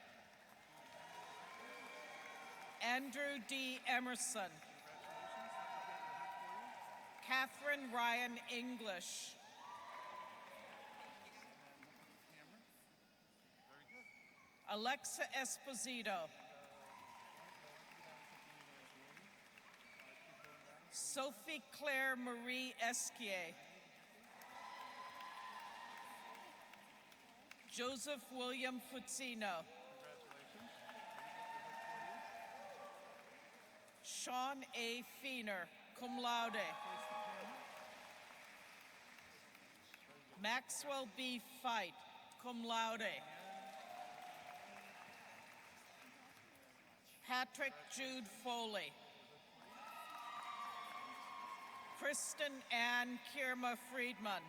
Andrew D. Emerson. Catherine Ryan English. Alexa Esposito. Sophie Claire Marie Esquier. Joseph William Fuzzino. Sean A. Feener, cum laude. Maxwell B. Fight, cum laude. Patrick Jude Foley. Kristen Ann Kierma Friedman.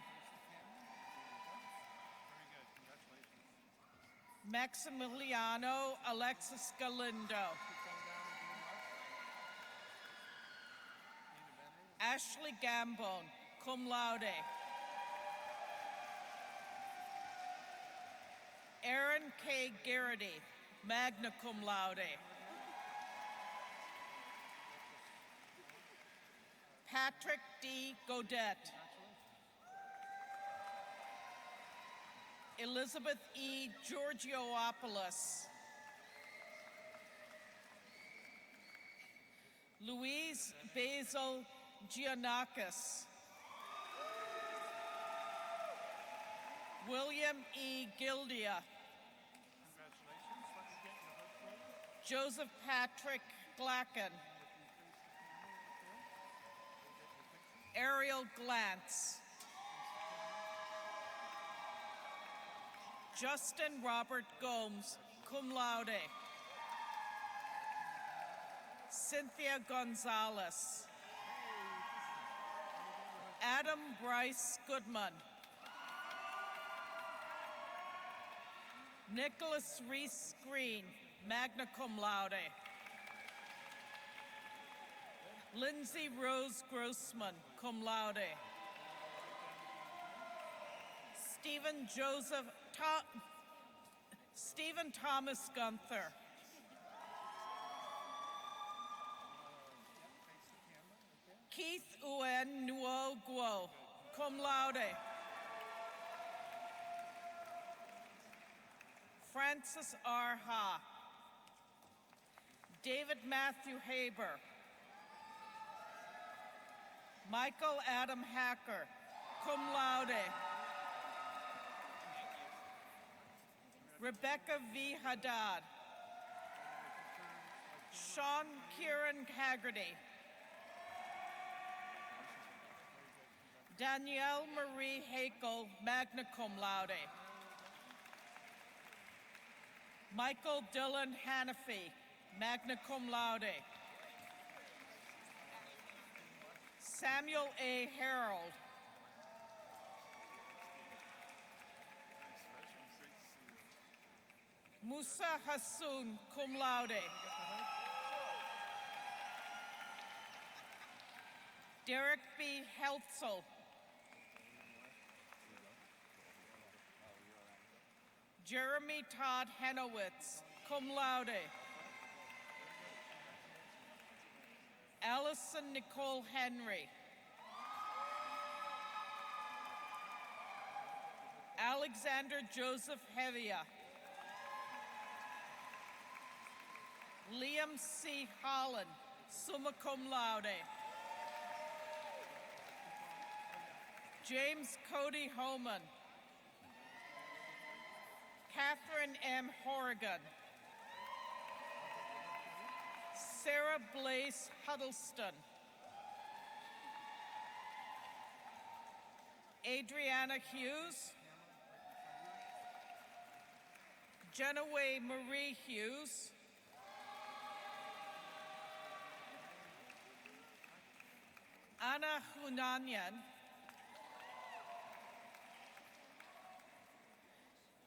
Maximiliano Alexis Galindo. Ashley Gambone, cum laude. Aaron K. Garrity, magna cum laude. Patrick D. Godette. Elizabeth E. Georgiopoulos. Louise Basil Giannakis. William E. Gildia. Joseph Patrick Glacken. Ariel Glantz. Justin Robert Gomes, cum laude. Cynthia Gonzalez. Adam Bryce Goodman. Nicholas Reese Green, magna cum laude. Lindsay Rose Grossman, cum laude. Stephen Thomas Gunther. Keith Uen Nuo Guo, cum laude. Francis R. Ha. David Matthew Haber. Michael Adam Hacker, cum laude. Rebecca V. Haddad. Sean Kieran Haggerty. Danielle Marie Hakel, magna cum laude. Michael Dylan Hanafi, magna cum laude. Samuel A. Harold. Musa Hassoun, cum laude. Derek B. Heltzel. Jeremy Todd Henowitz, cum laude. Allison Nicole Henry. Alexander Joseph Hevia. Liam C. Holland, summa cum laude. James Cody Homan. Catherine M. Horrigan. Sarah Blaise Huddleston. Adriana Hughes. Jenaway Marie Hughes. Anna Hunanyan.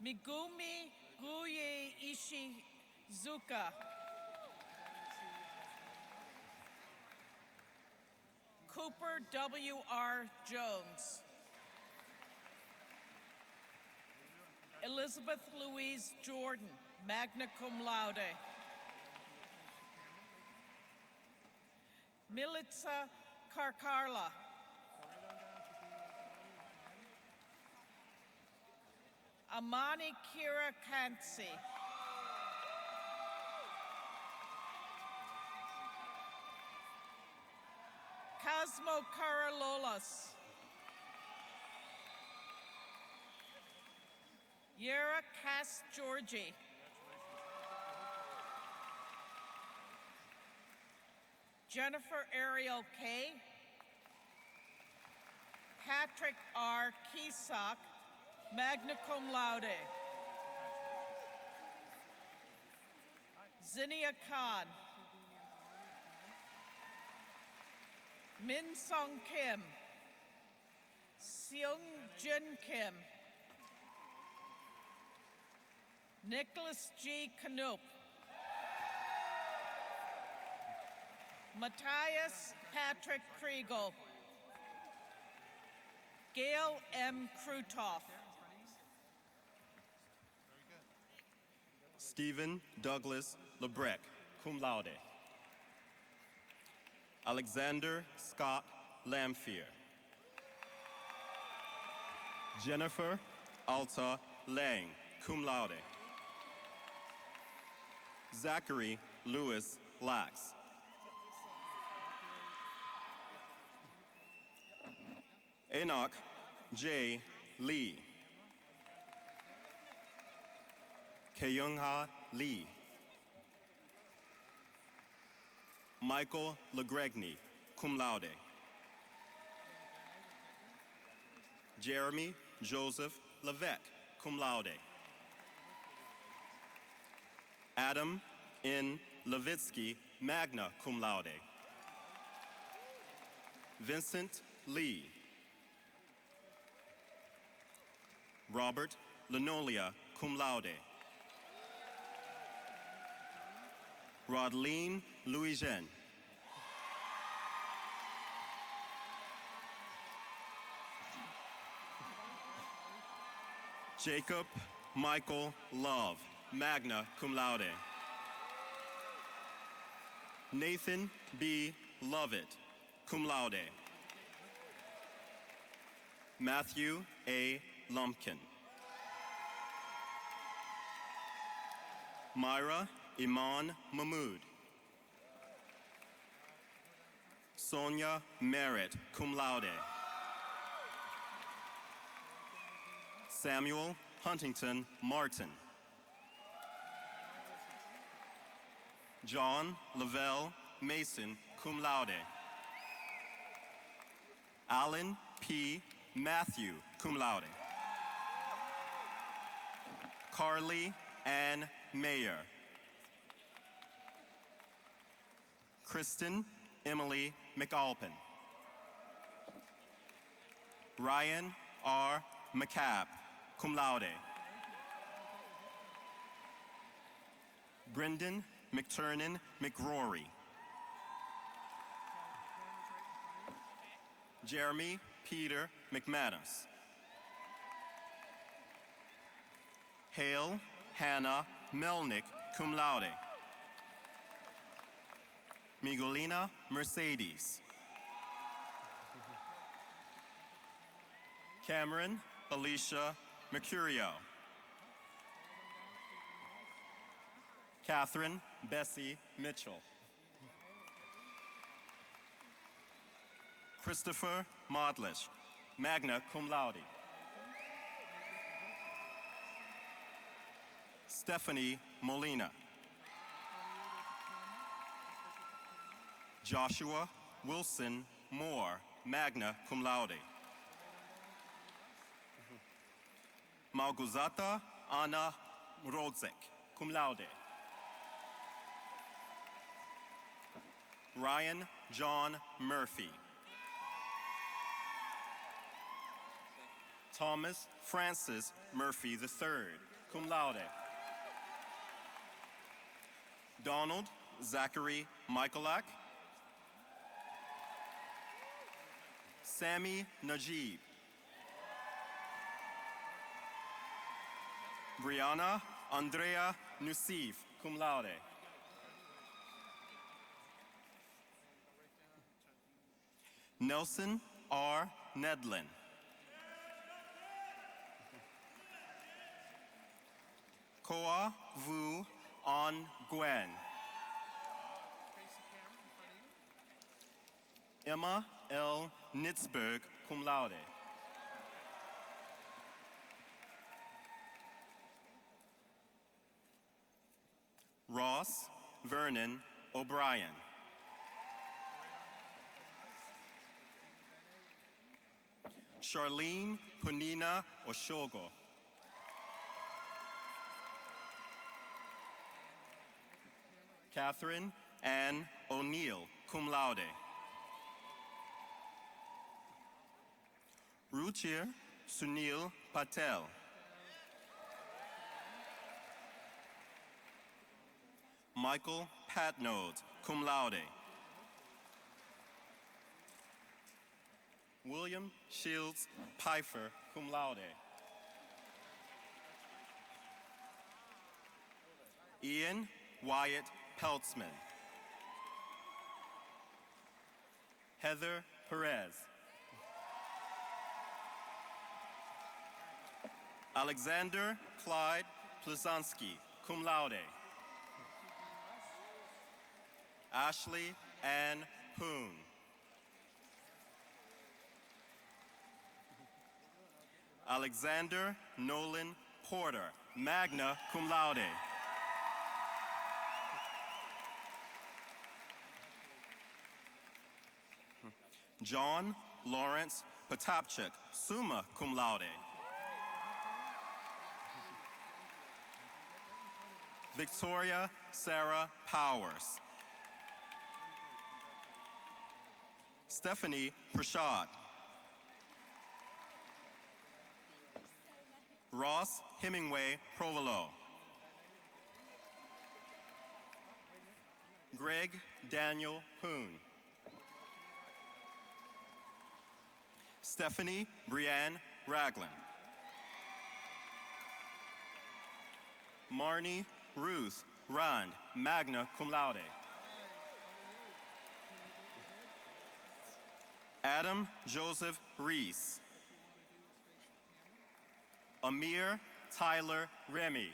Migumi Guye Ishizuka. Cooper W.R. Jones. Elizabeth Louise Jordan, magna cum laude. Militza Karkarla. Amani Kira Kansi. Cosmo Karalolas. Yera Cass Georgie. Jennifer Ariel K. Patrick R. Kisak, magna cum laude. Zinnia Khan. Min Sung Kim. Seung Jin Kim. Nicholas G. Knoop. Matthias Patrick Kriegel. Gail M. Krutoff. Stephen Douglas Lebrec, cum laude. Alexander Scott Lamphere. Jennifer Alta Lang, cum laude. Zachary Lewis Lax. Enoch J. Lee. Keyoungha Lee. Michael LeGregny, cum laude. Jeremy Joseph Levesque, cum laude. Adam N. Levitsky, magna cum laude. Vincent Lee. Robert Linolia, cum laude. Rodleen Louisen. Jacob Michael Love, magna cum laude. Nathan B. Lovett, cum laude. Matthew A. Lumpkin. Myra Iman Mahmood. Sonia Merritt, cum laude. Samuel Huntington Martin. John Lavelle Mason, cum laude. Alan P. Matthew, cum laude. Carly Ann Mayer. Kristen Emily McAlpin. Ryan R. McCabe, cum laude. Brendan McTurnan McRory. Jeremy Peter McManus. Hale Hannah Melnick, cum laude. Miguelina Mercedes. Cameron Alicia Mercurio. Catherine Bessie Mitchell. Christopher Modlish, magna cum laude. Stephanie Molina. Joshua Wilson Moore, magna cum laude. Małgorzata Anna Rodzek, cum laude. Ryan John Murphy. Thomas Francis Murphy III, cum laude. Donald Zachary Michaelak. Sammy Najib. Brianna Andrea Nusif, cum laude. Nelson R. Nedlin. Koa Vu On Gwen. Emma L. Nitzberg, cum laude. Ross Vernon O'Brien. Charlene Punina Oshogo. Catherine Ann O'Neill, cum laude. Ruchir Sunil Patel. Michael Patnode, cum laude. William Shields Pfeiffer, cum laude. Ian Wyatt Peltzman. Heather Perez. Alexander Clyde Pluzanski, cum laude. Ashley Ann Poon. Alexander Nolan Porter, magna cum laude. John Lawrence Potapchuk, summa cum laude. Victoria Sarah Powers. Stephanie Prashad. Ross Hemingway Provolo. Greg Daniel Poon. Stephanie Brianne Ragland. Marnie Ruth Rand, magna cum laude. Adam Joseph Reese. Amir Tyler Remy.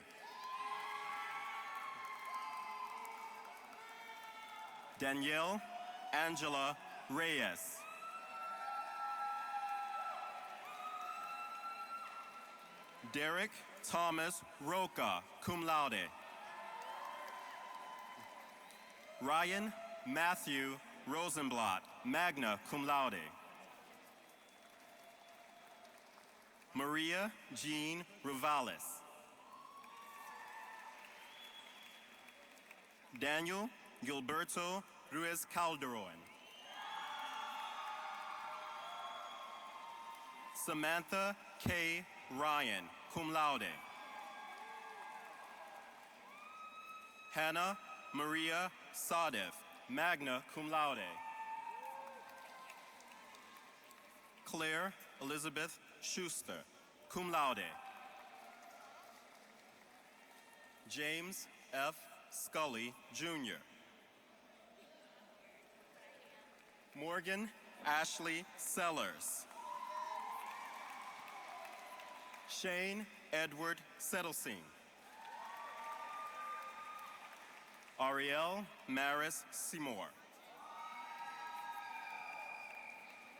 Danielle Angela Reyes. Derek Thomas Roca, cum laude. Ryan Matthew Rosenblatt, magna cum laude. Maria Jean Rivales. Daniel Gilberto Ruiz Calderon. Samantha K. Ryan, cum laude. Hannah Maria Sadev, magna cum laude. Claire Elizabeth Schuster, cum laude. James F. Scully, Jr. Morgan Ashley Sellers. Shane Edward Settlesing. Ariel Maris Seymour.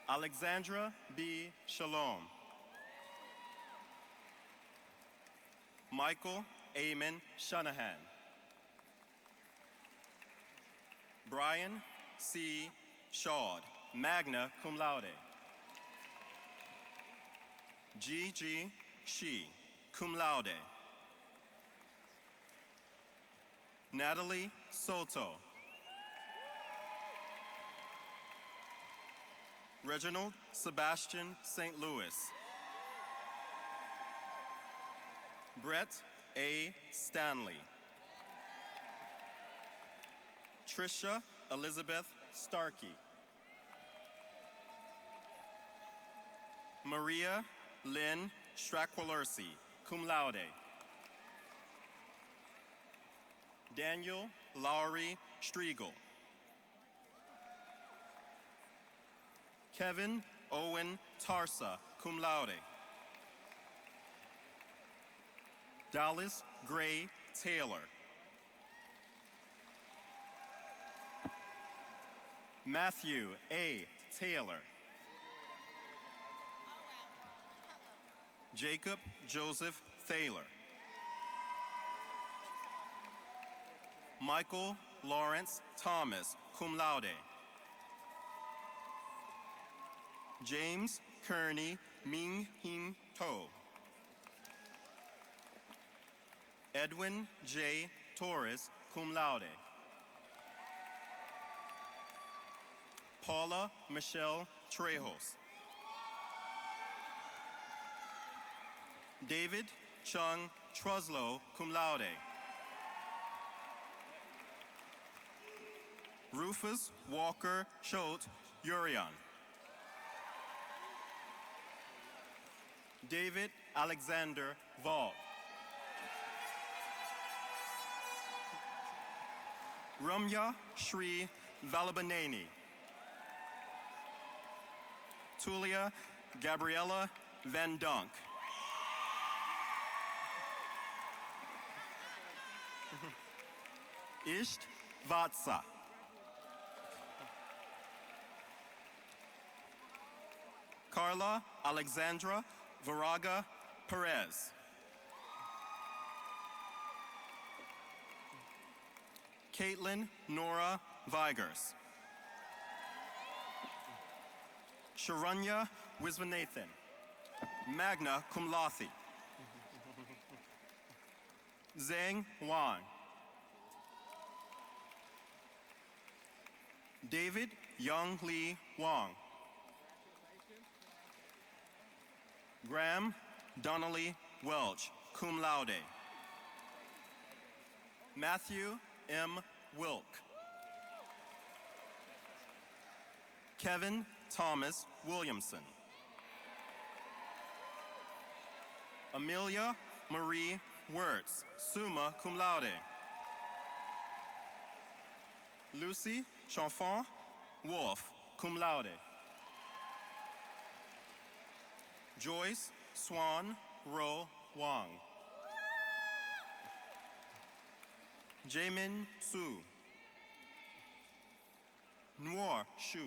Alexandra B. Shalom. Michael Amon Shanahan. Brian C. Shaw, magna cum laude. G.G. Shi, cum laude. Natalie Soto. Reginald Sebastian St. Louis. Brett A. Stanley. Trisha Elizabeth Starkey. Maria Lynn Strakwalersi, cum laude. Daniel Lowry Striegel. Kevin Owen Tarsa, cum laude. Dallas Gray Taylor. Matthew A. Taylor. Jacob Joseph Thaler. Michael Lawrence Thomas, cum laude. James Kearney Ming Hing To. Edwin J. Torres, cum laude. Paula Michelle Trejos. David Chung Truslow, cum laude. Rufus Walker Schultz Urian. David Alexander Vaught. Ramya Shri Valabaneni. Tulia Gabriella Van Dunk. Isht Vatsa. Carla Alexandra Varaga Perez. Caitlin Nora Vigers. Sharanya Wiswanathan, magna cum laude. Zhang Wang. David Young Lee Wang. Graham Donnelly Welch, cum laude. Matthew M. Wilk. Kevin Thomas Williamson. Amelia Marie Wirtz, summa cum laude. Lucy Chanfant Wolf, cum laude. Joyce Swan Ro Wang. Jamin Su. Noor Shu.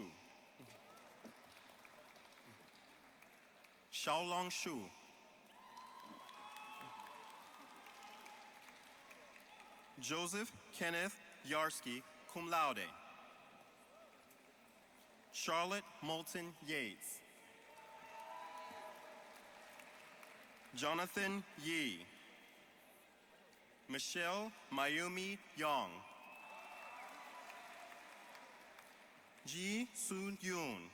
Xiaolong Shu. Joseph Kenneth Yarsky, cum laude. Charlotte Moulton Yates. Jonathan Yi. Michelle Mayumi Young. Ji Soon Yoon.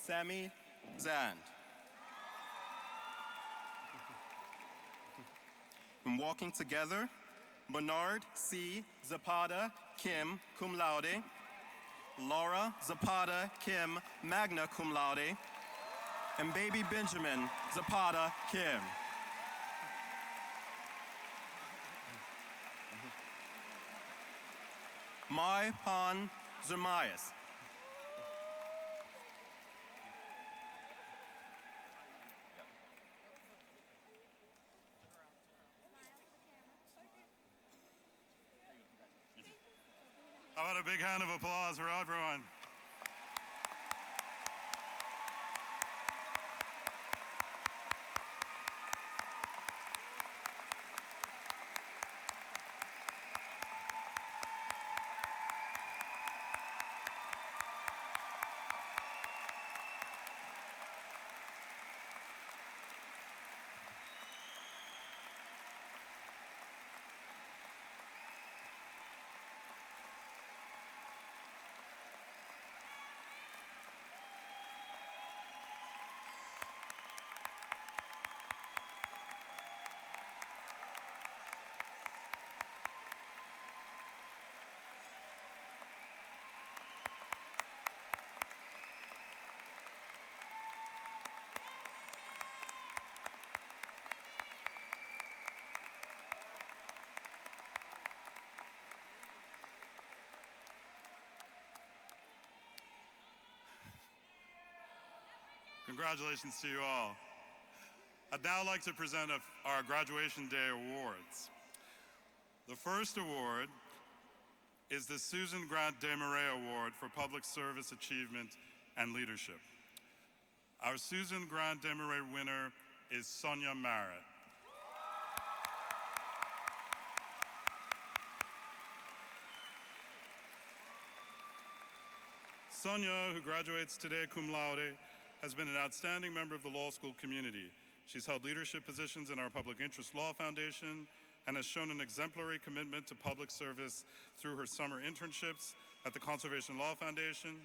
Sammy Zand. And walking together, Bernard C. Zapata Kim, cum laude. Laura Zapata Kim, magna cum laude. And baby Benjamin Zapata Kim. Mai Pan Zermias. How about a big hand of applause for everyone? Congratulations to you all. I'd now like to present our Graduation Day awards. The first award is the Susan Grant Desmarais Award for Public Service Achievement and Leadership. Our Susan Grant Desmarais winner is Sonia Merritt. Sonia, who graduates today cum laude, has been an outstanding member of the law school community. She's held leadership positions in our Public Interest Law Foundation and has shown an exemplary commitment to public service through her summer internships at the Conservation Law Foundation,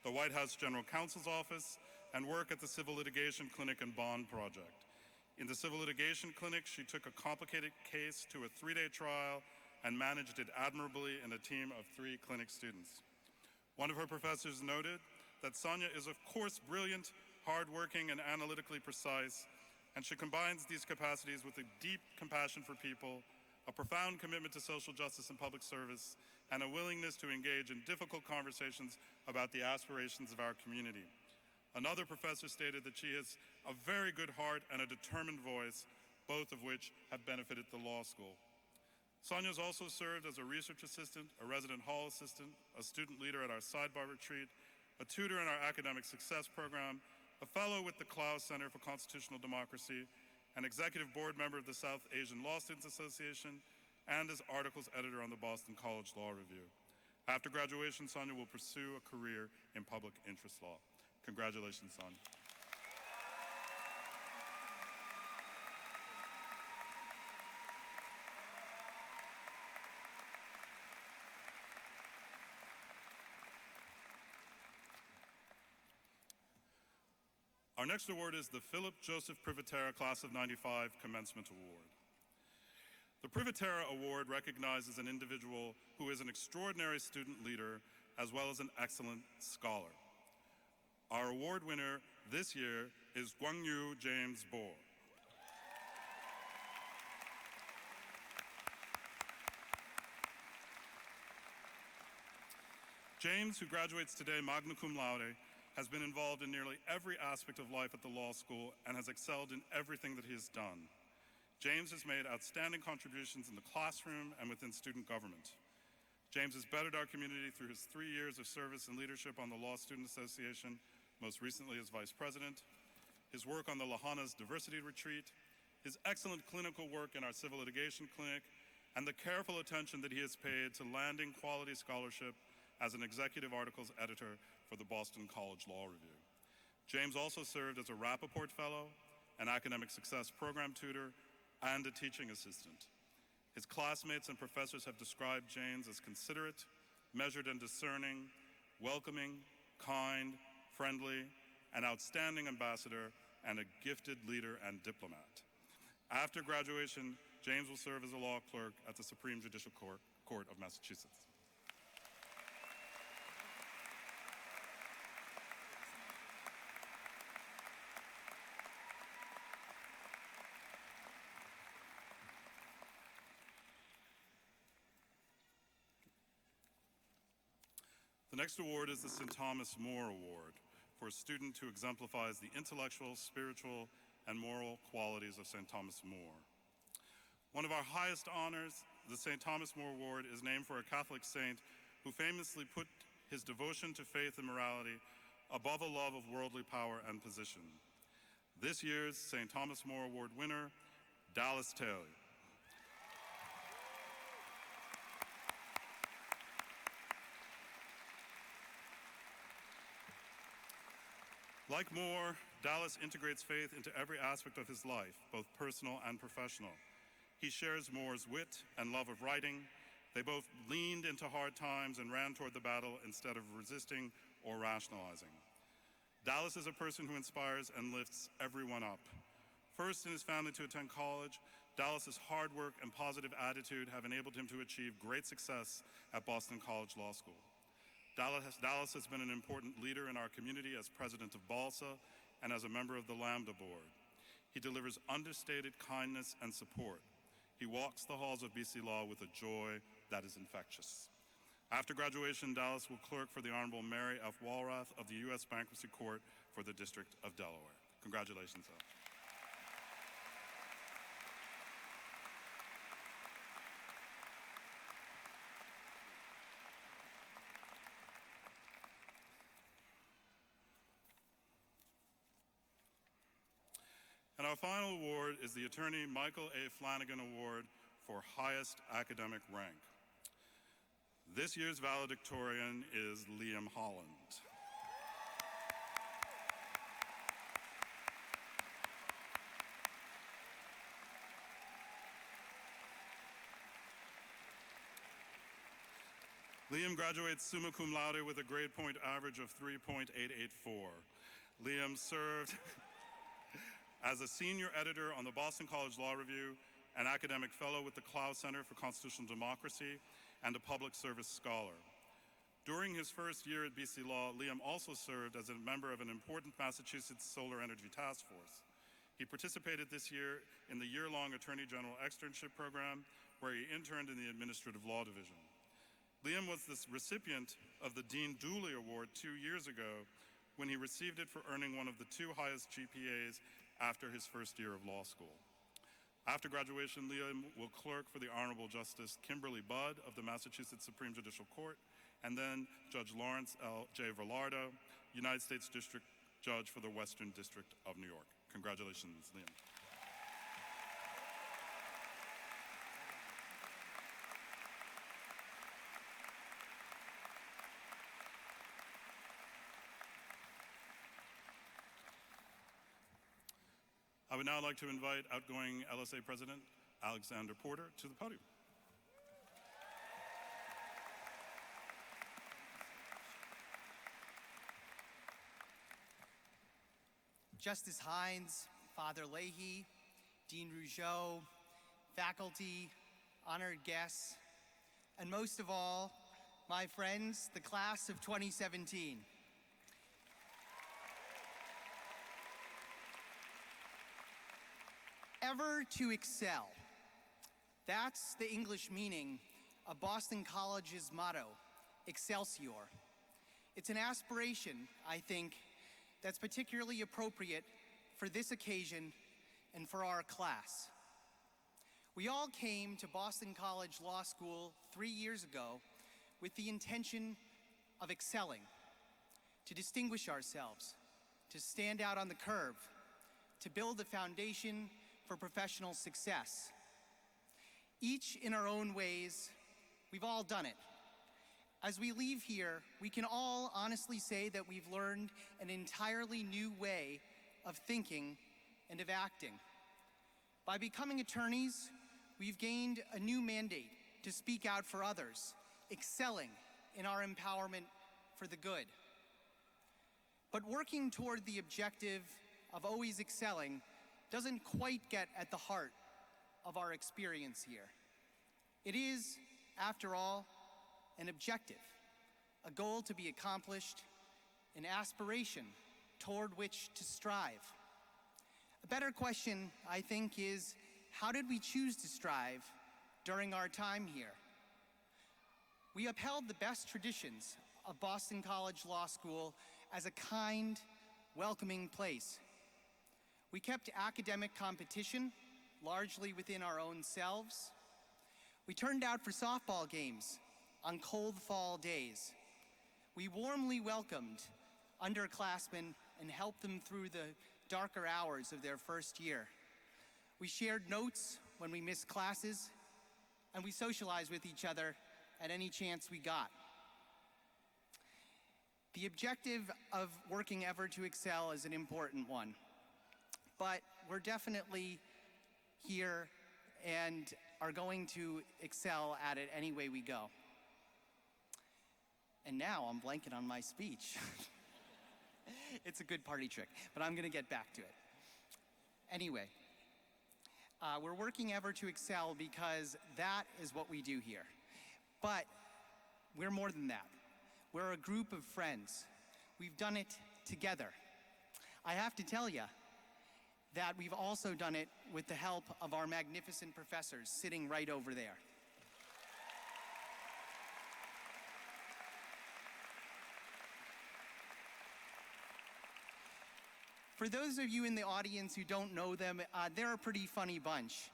the White House General Counsel's Office, and work at the Civil Litigation Clinic and Bond Project. In the Civil Litigation Clinic, she took a complicated case to a 3-day trial and managed it admirably in a team of 3 clinic students. One of her professors noted that Sonia is of course brilliant, hardworking, and analytically precise, and she combines these capacities with a deep compassion for people, a profound commitment to social justice and public service, and a willingness to engage in difficult conversations about the aspirations of our community. Another professor stated that she has a very good heart and a determined voice, both of which have benefited the law school. Sonia has also served as a research assistant, a resident hall assistant, a student leader at our sidebar retreat, a tutor in our academic success program, a fellow with the Klaus Center for Constitutional Democracy, an executive board member of the South Asian Law Students Association, and as articles editor on the Boston College Law Review. After graduation, Sonia will pursue a career in public interest law. Congratulations, Sonia. Our next award is the Philip Joseph Privatera Class of '95 Commencement Award. The Privatera Award recognizes an individual who is an extraordinary student leader as well as an excellent scholar. Our award winner this year is Gwangyu James Bo. James, who graduates today magna cum laude, has been involved in nearly every aspect of life at the law school and has excelled in everything that he has done. James has made outstanding contributions in the classroom and within student government. James has bettered our community through his 3 years of service and leadership on the Law Student Association, most recently as vice president, his work on the Lahanas Diversity Retreat, his excellent clinical work in our civil litigation clinic, and the careful attention that he has paid to landing quality scholarship as an executive articles editor for the Boston College Law Review. James also served as a Rappaport Fellow, an academic success program tutor, and a teaching assistant. His classmates and professors have described James as considerate, measured and discerning, welcoming, kind, friendly, an outstanding ambassador, and a gifted leader and diplomat. After graduation, James will serve as a law clerk at the Supreme Judicial Court of Massachusetts. The next award is the St. Thomas More Award for a student who exemplifies the intellectual, spiritual, and moral qualities of St. Thomas More. One of our highest honors, the St. Thomas More Award, is named for a Catholic saint who famously put his devotion to faith and morality above a love of worldly power and position. This year's St. Thomas More Award winner, Dallas Taylor. Like Moore, Dallas integrates faith into every aspect of his life, both personal and professional. He shares Moore's wit and love of writing. They both leaned into hard times and ran toward the battle instead of resisting or rationalizing. Dallas is a person who inspires and lifts everyone up. First in his family to attend college, Dallas's hard work and positive attitude have enabled him to achieve great success at Boston College Law School. Dallas has been an important leader in our community as president of BALSA and as a member of the Lambda Board. He delivers understated kindness and support. He walks the halls of BC Law with a joy that is infectious. After graduation, Dallas will clerk for the Honorable Mary F. Walrath of the U.S. Bankruptcy Court for the District of Delaware. Congratulations, Dallas. And our final award is the Attorney Michael A. Flanagan Award for highest academic rank. This year's valedictorian is Liam Holland. Liam graduates summa cum laude with a grade point average of 3.884. Liam served as a senior editor on the Boston College Law Review, an academic fellow with the Clow Center for Constitutional Democracy, and a public service scholar. During his first year at BC Law, Liam also served as a member of an important Massachusetts Solar Energy Task Force. He participated this year in the year-long Attorney General Externship Program, where he interned in the Administrative Law Division. Liam was the recipient of the Dean Dooley Award 2 years ago when he received it for earning one of the 2 highest GPAs after his first year of law school. After graduation, Liam will clerk for the Honorable Justice Kimberly Budd of the Massachusetts Supreme Judicial Court, and then Judge Lawrence L. J. Velardo, United States District Judge for the Western District of New York. Congratulations, Liam. I would now like to invite outgoing LSA President Alexander Porter to the podium. Justice Hines, Father Leahy, Dean Rougeau, faculty, honored guests, and most of all, my friends, the class of 2017. Ever to excel. That's the English meaning of Boston College's motto, Excelsior. It's an aspiration, I think, that's particularly appropriate for this occasion and for our class. We all came to Boston College Law School 3 years ago with the intention of excelling, to distinguish ourselves, to stand out on the curve, to build a foundation for professional success. Each in our own ways, we've all done it. As we leave here, we can all honestly say that we've learned an entirely new way of thinking and of acting. By becoming attorneys, we've gained a new mandate to speak out for others, excelling in our empowerment for the good. But working toward the objective of always excelling doesn't quite get at the heart of our experience here. It is, after all, an objective, a goal to be accomplished, an aspiration toward which to strive. A better question, I think, is how did we choose to strive during our time here? We upheld the best traditions of Boston College Law School as a kind, welcoming place. We kept academic competition largely within our own selves. We turned out for softball games on cold fall days. We warmly welcomed underclassmen and helped them through the darker hours of their first year. We shared notes when we missed classes, and we socialized with each other at any chance we got. The objective of working ever to excel is an important one, but we're definitely here and are going to excel at it any way we go. And now I'm blanking on my speech. It's a good party trick, but I'm gonna get back to it. Anyway, we're working ever to excel because that is what we do here. But we're more than that. We're a group of friends. We've done it together. I have to tell you that we've also done it with the help of our magnificent professors sitting right over there. For those of you in the audience who don't know them, they're a pretty funny bunch.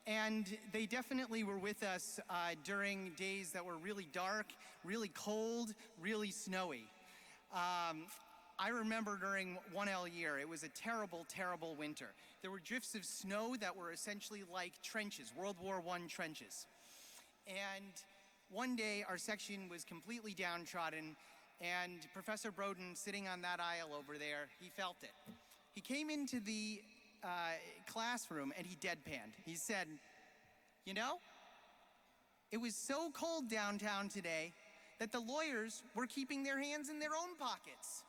And they definitely were with us during days that were really dark, really cold, really snowy. I remember during 1L year, it was a terrible, terrible winter. There were drifts of snow that were essentially like trenches, World War I trenches. And one day, our section was completely downtrodden, and Professor Broden, sitting on that aisle over there, he felt it. He came into the classroom and he deadpanned. He said, "You know, it was so cold downtown today that the lawyers were keeping their hands in their own pockets."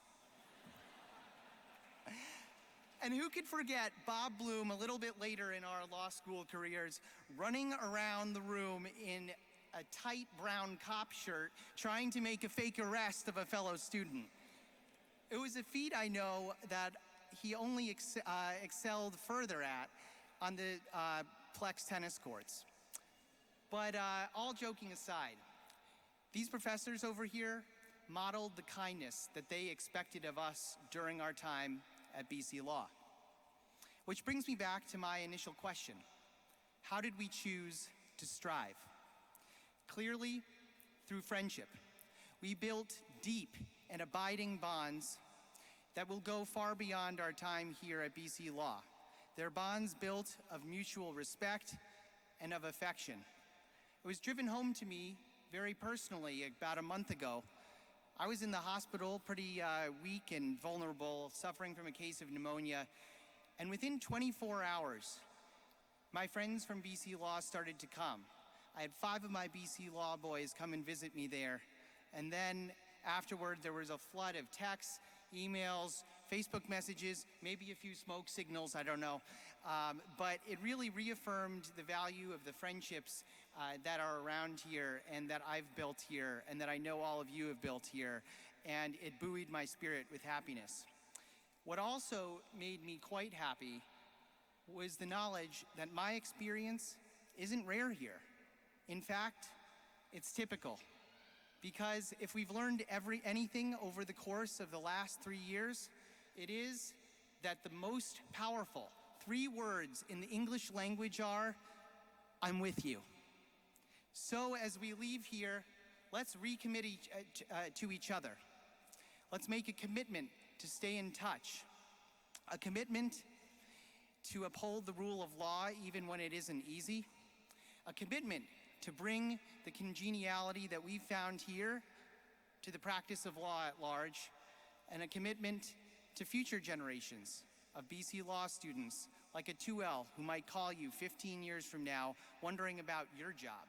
And who could forget Bob Bloom a little bit later in our law school careers, running around the room in a tight brown cop shirt, trying to make a fake arrest of a fellow student. It was a feat I know that he only excelled further at on the Plex tennis courts. But all joking aside, these professors over here modeled the kindness that they expected of us during our time at BC Law. Which brings me back to my initial question. How did we choose to strive? Clearly, through friendship. We built deep and abiding bonds that will go far beyond our time here at BC Law. They're bonds built of mutual respect and of affection. It was driven home to me very personally about a month ago. I was in the hospital, pretty weak and vulnerable, suffering from a case of pneumonia, and within 24 hours, my friends from BC Law started to come. I had 5 of my BC Law boys come and visit me there. And then afterward, there was a flood of texts, emails, Facebook messages, maybe a few smoke signals, I don't know. But it really reaffirmed the value of the friendships that are around here and that I've built here and that I know all of you have built here. And it buoyed my spirit with happiness. What also made me quite happy was the knowledge that my experience isn't rare here. In fact, it's typical, because if we've learned anything over the course of the last 3 years, it is that the most powerful 3 words in the English language are, "I'm with you." So as we leave here, let's recommit to each other. Let's make a commitment to stay in touch, a commitment to uphold the rule of law even when it isn't easy, a commitment to bring the congeniality that we've found here to the practice of law at large, and a commitment to future generations of BC Law students like a 2L who might call you 15 years from now wondering about your job.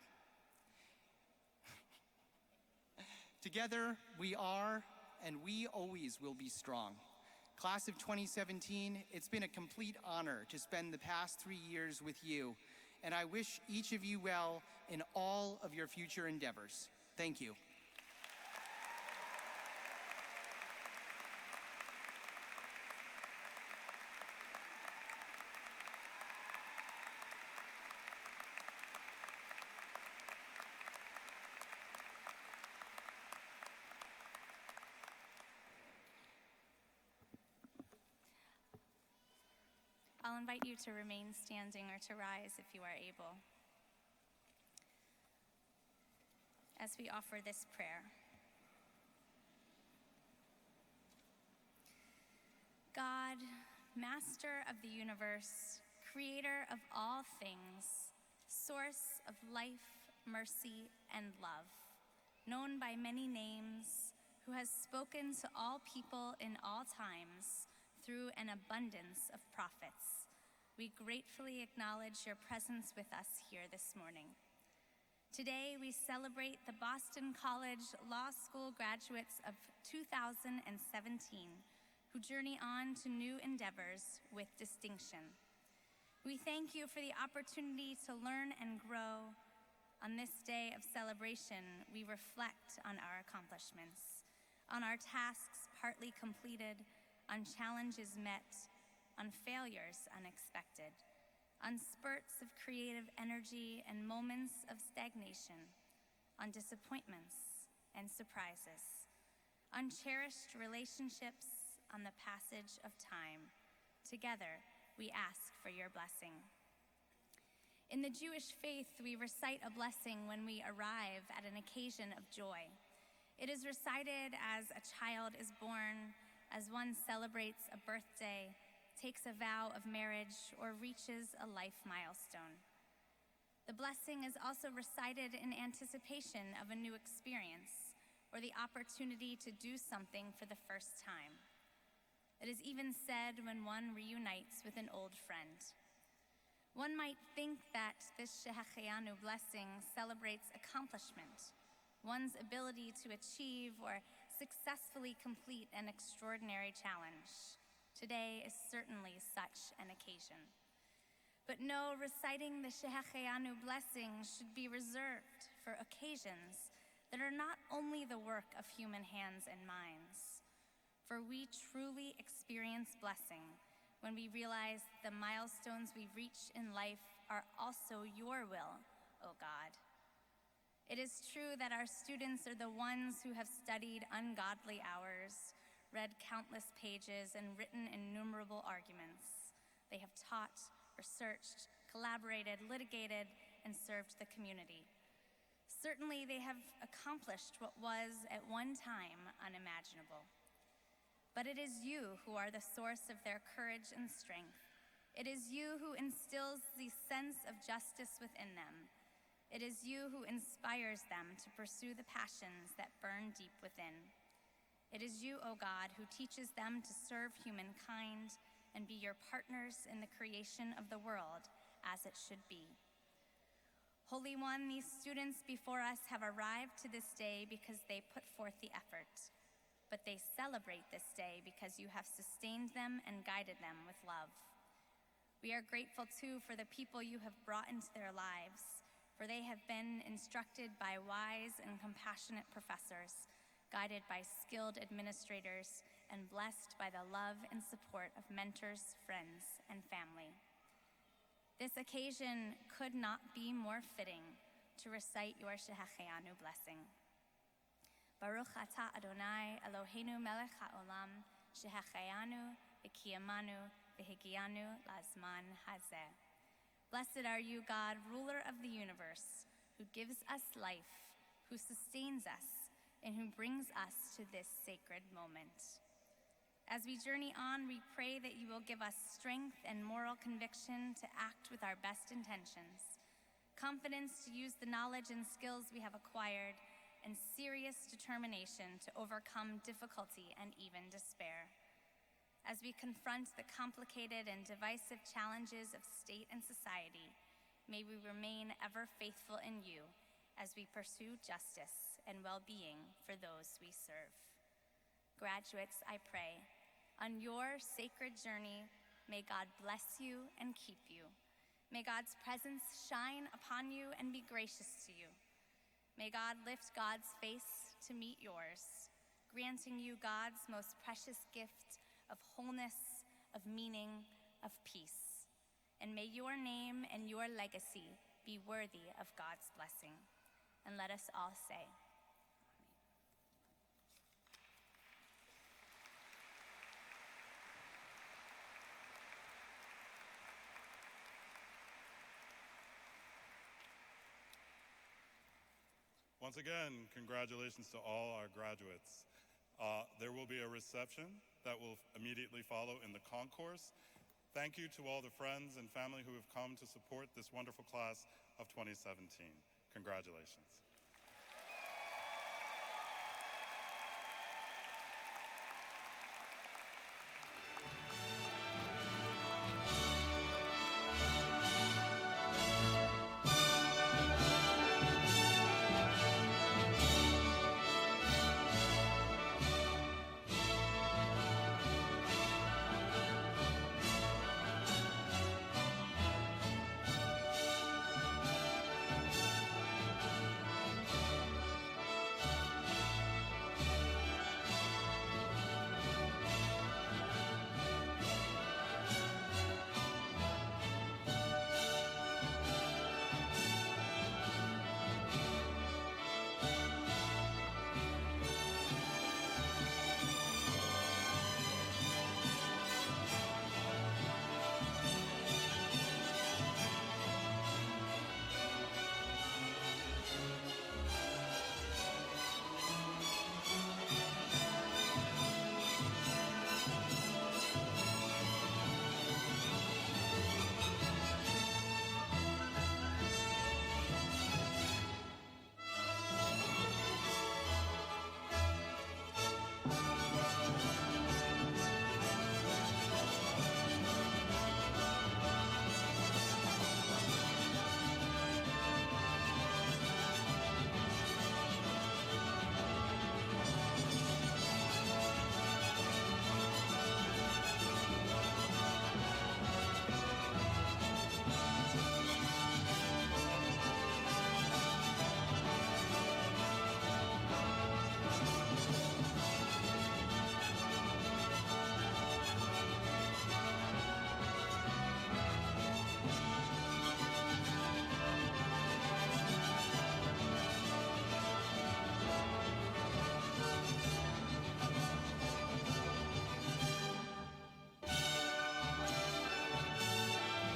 Together, we are and we always will be strong. Class of 2017, it's been a complete honor to spend the past 3 years with you, and I wish each of you well in all of your future endeavors. Thank you. I'll invite you to remain standing or to rise if you are able, as we offer this prayer. God, Master of the universe, Creator of all things, source of life, mercy, and love, known by many names, who has spoken to all people in all times through an abundance of prophets, we gratefully acknowledge your presence with us here this morning. Today, we celebrate the Boston College Law School graduates of 2017, who journey on to new endeavors with distinction. We thank you for the opportunity to learn and grow. On this day of celebration, we reflect on our accomplishments, on our tasks partly completed, on challenges met, on failures unexpected, on spurts of creative energy and moments of stagnation, on disappointments and surprises, on cherished relationships, on the passage of time. Together, we ask for your blessing. In the Jewish faith, we recite a blessing when we arrive at an occasion of joy. It is recited as a child is born, as one celebrates a birthday, takes a vow of marriage, or reaches a life milestone. The blessing is also recited in anticipation of a new experience or the opportunity to do something for the first time. It is even said when one reunites with an old friend. One might think that this Shehecheyanu blessing celebrates accomplishment, one's ability to achieve or successfully complete an extraordinary challenge. Today is certainly such an occasion. But no, reciting the Shehecheyanu blessing should be reserved for occasions that are not only the work of human hands and minds. For we truly experience blessing when we realize the milestones we reach in life are also your will, O God. It is true that our students are the ones who have studied ungodly hours, read countless pages, and written innumerable arguments. They have taught, researched, collaborated, litigated, and served the community. Certainly, they have accomplished what was at one time unimaginable. But it is you who are the source of their courage and strength. It is you who instills the sense of justice within them. It is you who inspires them to pursue the passions that burn deep within. It is you, O God, who teaches them to serve humankind and be your partners in the creation of the world as it should be. Holy One, these students before us have arrived to this day because they put forth the effort. But they celebrate this day because you have sustained them and guided them with love. We are grateful, too, for the people you have brought into their lives, for they have been instructed by wise and compassionate professors, guided by skilled administrators, and blessed by the love and support of mentors, friends, and family. This occasion could not be more fitting to recite your Shehecheyanu blessing. Baruch atah Adonai Eloheinu melech haolam, shehecheyanu v'kiyamanu v'higianu lazman hazeh. Blessed are you, God, ruler of the universe, who gives us life, who sustains us, and who brings us to this sacred moment. As we journey on, we pray that you will give us strength and moral conviction to act with our best intentions, confidence to use the knowledge and skills we have acquired, and serious determination to overcome difficulty and even despair. As we confront the complicated and divisive challenges of state and society, may we remain ever faithful in you as we pursue justice and well-being for those we serve. Graduates, I pray, on your sacred journey, may God bless you and keep you. May God's presence shine upon you and be gracious to you. May God lift God's face to meet yours, granting you God's most precious gift of wholeness, of meaning, of peace. And may your name and your legacy be worthy of God's blessing. And let us all say, Once again, congratulations to all our graduates. There will be a reception that will immediately follow in the concourse. Thank you to all the friends and family who have come to support this wonderful class of 2017. Congratulations.